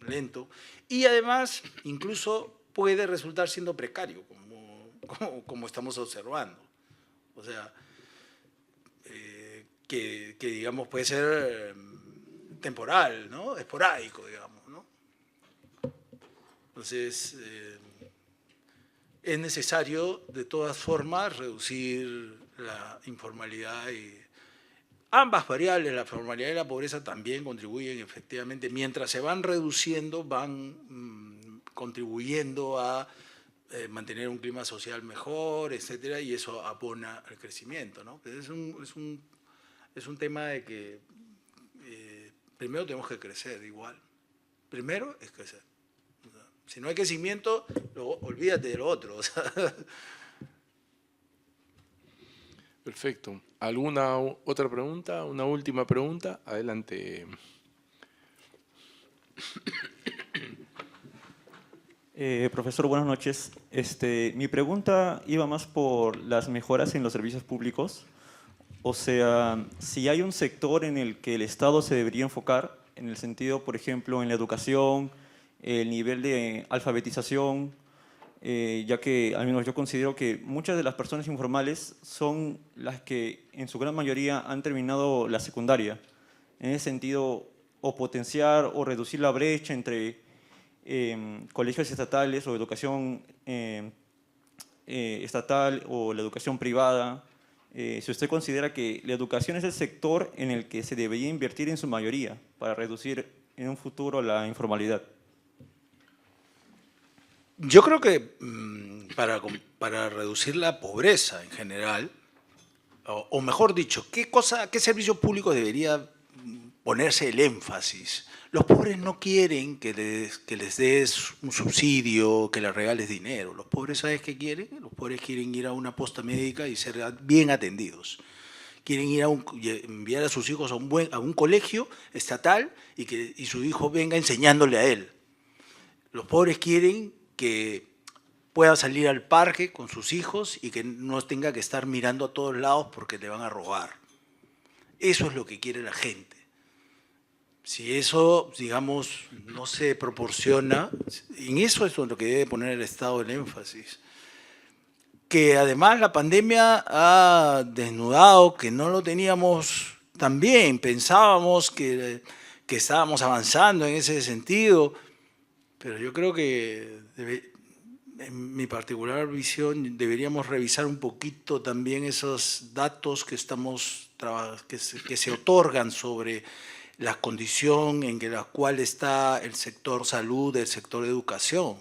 lento. Y además, incluso puede resultar siendo precario, como estamos observando. O sea, que digamos, puede ser temporal, ¿no? Esporádico, digamos, ¿no? Entonces, es necesario, de todas formas, reducir la informalidad y ambas variables, la formalidad y la pobreza, también contribuyen efectivamente. Mientras se van reduciendo, van contribuyendo a mantener un clima social mejor, etcétera, y eso abona al crecimiento, ¿no? Es un tema de que primero tenemos que crecer igual. Primero es crecer. O sea, si no hay crecimiento, luego olvídate de lo otro. O sea. Perfecto. ¿Alguna otra pregunta? ¿Una última pregunta? Adelante. Profesor, buenas noches. Mi pregunta iba más por las mejoras en los servicios públicos. O sea, si hay un sector en el que el Estado se debería enfocar, en el sentido, por ejemplo, en la educación, el nivel de alfabetización, ya que al menos yo considero que muchas de las personas informales son las que en su gran mayoría han terminado la secundaria. En ese sentido, o potenciar o reducir la brecha entre colegios estatales o educación estatal o la educación privada. Si usted considera que la educación es el sector en el que se debería invertir en su mayoría para reducir en un futuro la informalidad. Yo creo que para reducir la pobreza en general, o mejor dicho, ¿qué servicios públicos debería ponerse el énfasis? Los pobres no quieren que les des un subsidio, que les regales dinero. Los pobres, ¿sabes qué quieren? Los pobres quieren ir a una posta médica y ser bien atendidos. Quieren ir enviar a sus hijos a un colegio estatal y su hijo venga enseñándole a él. Los pobres quieren que pueda salir al parque con sus hijos y que no tenga que estar mirando a todos lados porque le van a robar. Eso es lo que quiere la gente. Si eso, digamos, no se proporciona, en eso es lo que debe poner el Estado el énfasis. Que además la pandemia ha desnudado que no lo teníamos tan bien, pensábamos que estábamos avanzando en ese sentido, pero yo creo que en mi particular visión deberíamos revisar un poquito también esos datos que se otorgan sobre la condición en la cual está el sector salud, el sector educación.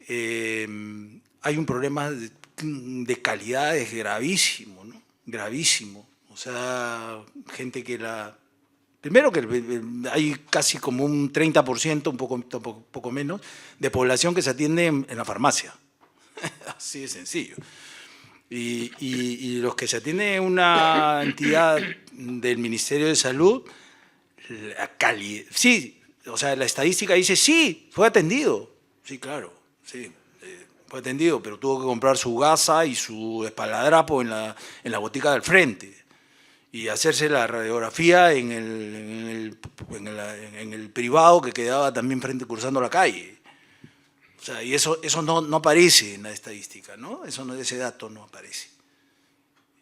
Hay un problema de calidad gravísimo, ¿no? Gravísimo. O sea, gente que primero que hay casi como un 30%, un poco menos, de población que se atiende en la farmacia. Así de sencillo. Y los que se atienden en una entidad del Ministerio de Salud, la calidad, sí, o sea, la estadística dice, sí, fue atendido. Sí, claro, sí, fue atendido, pero tuvo que comprar su gasa y su espaladrapo en la botica del frente y hacerse la radiografía en el privado que quedaba también cruzando la calle. O sea, y eso no aparece en la estadística, ¿no? Ese dato no aparece.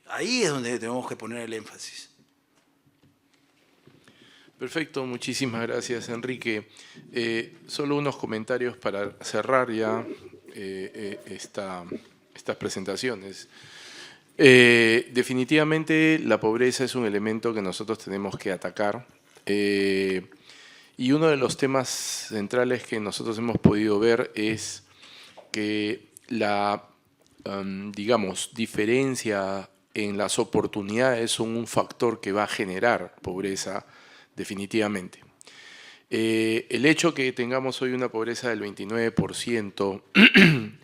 Ahí es donde tenemos que poner el énfasis. Perfecto, muchísimas gracias, Enrique. Solo unos comentarios para cerrar ya estas presentaciones. Definitivamente la pobreza es un elemento que nosotros tenemos que atacar. Y uno de los temas centrales que nosotros hemos podido ver es que la, digamos, diferencia en las oportunidades son un factor que va a generar pobreza definitivamente. El hecho que tengamos hoy una pobreza del 29%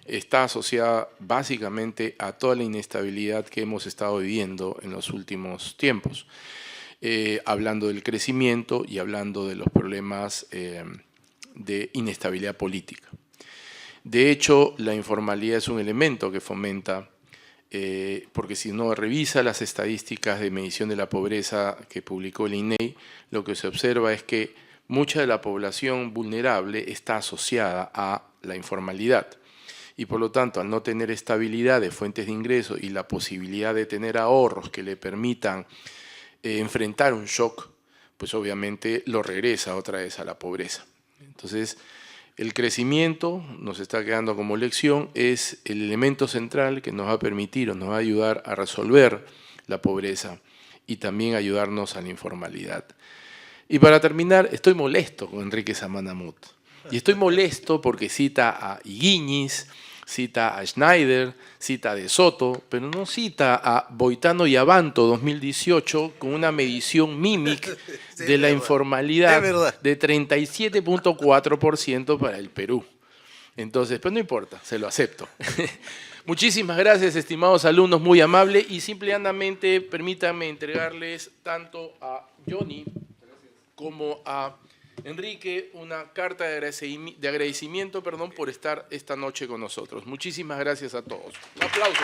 está asociada básicamente a toda la inestabilidad que hemos estado viviendo en los últimos tiempos. Hablando del crecimiento y hablando de los problemas de inestabilidad política. De hecho, la informalidad es un elemento que fomenta porque si uno revisa las estadísticas de medición de la pobreza que publicó el INEI, lo que se observa es que mucha de la población vulnerable está asociada a la informalidad. Y por lo tanto, al no tener estabilidad de fuentes de ingreso y la posibilidad de tener ahorros que le permitan enfrentar un shock, pues obviamente lo regresa otra vez a la pobreza. Entonces, el crecimiento, nos está quedando como lección, es el elemento central que nos va a permitir o nos va a ayudar a resolver la pobreza y también ayudarnos a la informalidad. Y para terminar, estoy molesto con Enrique Samanamut. Y estoy molesto porque cita a Higuíñez, cita a Schneider, cita a De Soto, pero no cita a Boitano y Abanto 2018 con una medición MIMIC de la informalidad de 37.4% para el Perú. Entonces, pues no importa, se lo acepto. Muchísimas gracias, estimados alumnos, muy amable, y simplemente permítanme entregarles tanto a Johnny como a Enrique una carta de agradecimiento, por estar esta noche con nosotros. Muchísimas gracias a todos. Un aplauso.